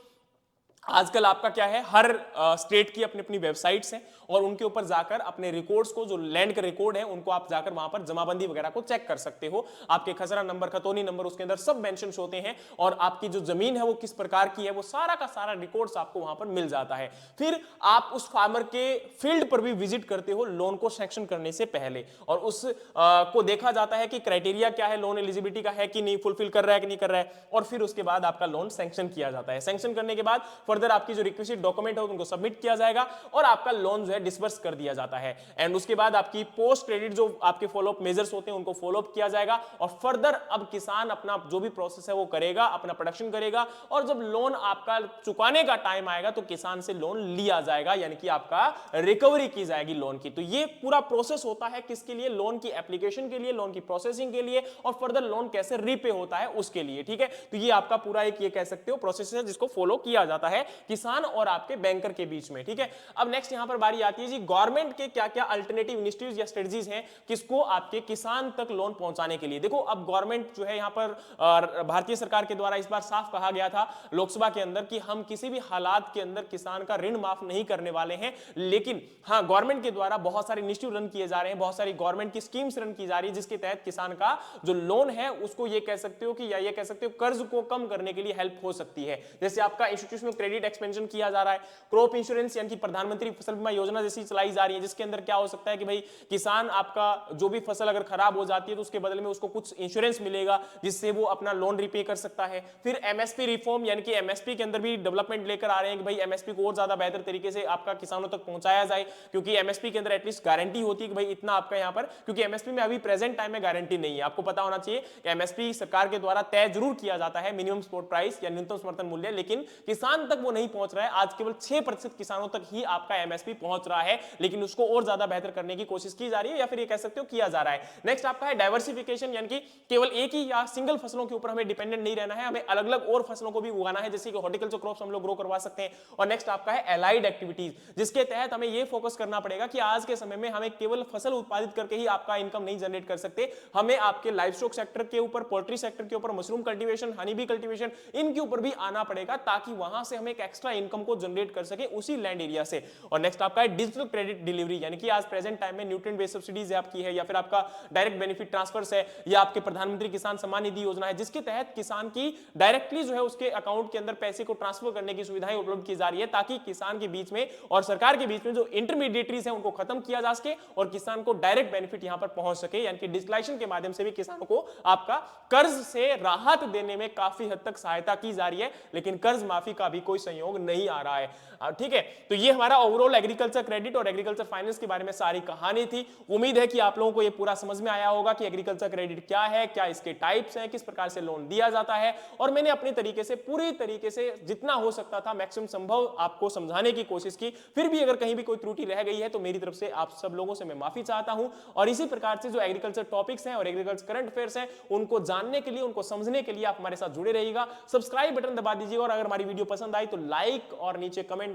आजकल आपका क्या है, हर स्टेट की अपनी अपनी वेबसाइट्स हैं और उनके ऊपर जाकर अपने रिकॉर्ड्स को, जो लैंड के रिकॉर्ड है उनको आप जाकर वहां पर जमाबंदी वगैरह को चेक कर सकते हो। आपके खसरा नंबर, खतौनी नंबर, उसके अंदर सब मेंशन्स होते हैं और आपकी जो जमीन है वो किस प्रकार की है, वो सारा का सारा रिकॉर्ड्स आपको वहां पर मिल जाता है। फिर आप उस फार्मर के फील्ड पर भी विजिट करते हो लोन को सैंक्शन करने से पहले, और उस को देखा जाता है कि क्राइटेरिया क्या है, लोन एलिजिबिलिटी का है कि नहीं, फुलफिल कर रहा है कि नहीं कर रहा है, और फिर उसके बाद आपका लोन सैंक्शन किया जाता है। सैंक्शन करने के बाद फर्दर आपकी जो रिक्विजिट डॉक्यूमेंट है उनको सबमिट किया जाएगा और आपका लोन जो है डिसबर्स कर दिया जाता है। एंड उसके बाद आपकी पोस्ट क्रेडिट जो आपके फॉलोअप मेजर्स होते हैं उनको फॉलोअप किया जाएगा और फर्दर अब किसान अपना जो भी प्रोसेस है वो करेगा, अपना प्रोडक्शन करेगा, और जब लोन आपका चुकाने का टाइम आएगा तो किसान से लोन लिया जाएगा, यानी कि आपका रिकवरी की जाएगी लोन की। तो ये पूरा प्रोसेस होता है किसके लिए, लोन की एप्लीकेशन के लिए, लोन की प्रोसेसिंग के लिए, और फर्दर लोन कैसे रीपे होता है उसके लिए। ठीक है, तो ये आपका पूरा एक ये कह सकते हो प्रोसेस है जिसको फॉलो किया जाता है किसान और आपके बैंकर के बीच में। ठीक है, अब नेक्स्ट यहां पर बारी आती है जी गवर्नमेंट के क्या क्या अल्टरनेटिव इनिशिएटिव्स या स्ट्रेटजीज हैं किसको आपके किसान तक लोन पहुंचाने के लिए। देखो अब गवर्नमेंट जो है यहां पर भारतीय सरकार के द्वारा इस बार साफ कहा गया था लोकसभा के अंदर कि हम किसी भी हालात के अंदर किसान का ऋण माफ नहीं करने वाले हैं, लेकिन हां गवर्नमेंट के द्वारा बहुत सारे इनिशिएटिव रन किए जा रहे हैं, बहुत सारी गवर्नमेंट की स्कीम्स रन की जा रही है जिसके तहत किसान का जो लोन है उसको ये कह सकते हो कि या ये कह सकते हो कर्ज को कम करने के लिए हेल्प हो सकती है। जैसे आपका इंस्टीट्यूशनल क्रेडिट एक्सपेंशन किया जा रहा है, क्रॉप इंश्योरेंस यानी कि प्रधानमंत्री फसल बीमा योजना जैसी चलाई जा रही है जिसके अंदर क्या हो सकता है कि भाई किसान आपका जो भी फसल अगर खराब हो जाती है तो उसके बदले में उसको कुछ इंश्योरेंस मिलेगा जिससे वो अपना लोन रिपे कर सकता है। फिर एमएसपी रिफॉर्म यानी कि एमएसपी के अंदर भी डेवलपमेंट लेकर आ रहे हैं कि भाई एमएसपी को और ज्यादा बेहतर तरीके से आपका किसानों तक पहुंचाया जाए, क्योंकि एमएसपी के अंदर एटलीस्ट गारंटी होती है कि भाई इतना आपका यहां पर, क्योंकि एमएसपी में अभी प्रेजेंट टाइम में गारंटी नहीं है। आपको पता होना चाहिए कि एमएसपी सरकार के द्वारा तय जरूर किया जाता है, मिनिमम सपोर्ट प्राइस या न्यूनतम समर्थन मूल्य, लेकिन किसान तक वो नहीं पहुंच रहा है। आज केवल 6% किसानों तक ही आपका एमएसपी पहुंच रहा है, लेकिन उसको और ज्यादा बेहतर करने की कोशिश की जा रही है, या फिर ये कह सकते हो किया जा रहा है। नेक्स्ट आपका है डाइवर्सिफिकेशन, यानी कि केवल एक ही या सिंगल फसलों के ऊपर हमें डिपेंडेंट नहीं रहना है, हमें अलग अलग और फसलों को भी उगाना है, जैसे कि हॉर्टिकल्चर क्रॉप्स हम लोग ग्रो करवा सकते हैं। और नेक्स्ट आपका है एलाइड एक्टिविटीज, जिसके तहत हमें यह फोकस करना पड़ेगा कि आज के समय में हमें केवल फसल उत्पादित करके ही आपका इनकम नहीं जनरेट कर सकते, हमें आपके लाइव स्टॉक सेक्टर के ऊपर, पोल्ट्री सेक्टर के ऊपर, mushroom cultivation, honey bee cultivation, इनके ऊपर भी आना पड़ेगा, ताकि वहां से हम एक एक्स्ट्रा इनकम को जनरेट कर सके उसी लैंड एरिया से। और नेक्स्ट आपका है डिजिटल क्रेडिट डिलीवरी, यानी कि आज प्रेजेंट टाइम में न्यूट्रिएंट बेस्ड सब्सिडीज है आपकी है, या फिर आपका डायरेक्ट बेनिफिट ट्रांसफर्स है, या आपके प्रधानमंत्री किसान सम्मान निधि योजना है, जिसके तहत किसान की डायरेक्टली जो है उसके अकाउंट के अंदर पैसे को ट्रांसफर करने की सुविधाएं उपलब्ध की जा रही है, ताकि किसान के बीच में और सरकार के बीच में जो इंटरमीडिएटरीज हैं उनको खत्म किया जा सके और किसान को डायरेक्ट बेनिफिट यहां पर पहुंच सके। यानी कि डिजिटलाइजेशन के माध्यम से भी किसानों को आपका कर्ज से राहत देने में काफी हद तक सहायता की जा रही है, लेकिन कर्ज माफी का भी कोई संयोग नहीं आ रहा है। ठीक है, तो ये हमारा ओवरऑल एग्रीकल्चर क्रेडिट और एग्रीकल्चर फाइनेंस के बारे में सारी कहानी थी। उम्मीद है कि आप लोगों को ये पूरा समझ में आया होगा कि एग्रीकल्चर क्रेडिट क्या है, क्या इसके टाइप्स हैं, किस प्रकार से लोन दिया जाता है, और मैंने अपने तरीके से पूरी तरीके से जितना हो सकता था मैक्सिमम संभव आपको समझाने की कोशिश की। फिर भी अगर कहीं भी कोई त्रुटि रह गई है तो मेरी तरफ से आप सब लोगों से मैं माफी चाहता हूं। और इसी प्रकार से जो एग्रीकल्चर टॉपिक्स हैं और एग्रीकल्चर करंट अफेयर्स हैं उनको जानने के लिए, उनको समझने के लिए आप हमारे साथ जुड़े रहिएगा। सब्सक्राइब बटन दबा दीजिएगा, और अगर हमारी वीडियो पसंद आई तो लाइक और नीचे कमेंट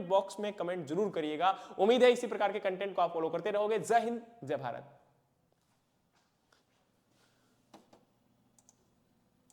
बॉक्स में कमेंट जरूर करिएगा। उम्मीद है इसी प्रकार के कंटेंट को आप फॉलो करते रहोगे। जय हिंद, जय भारत।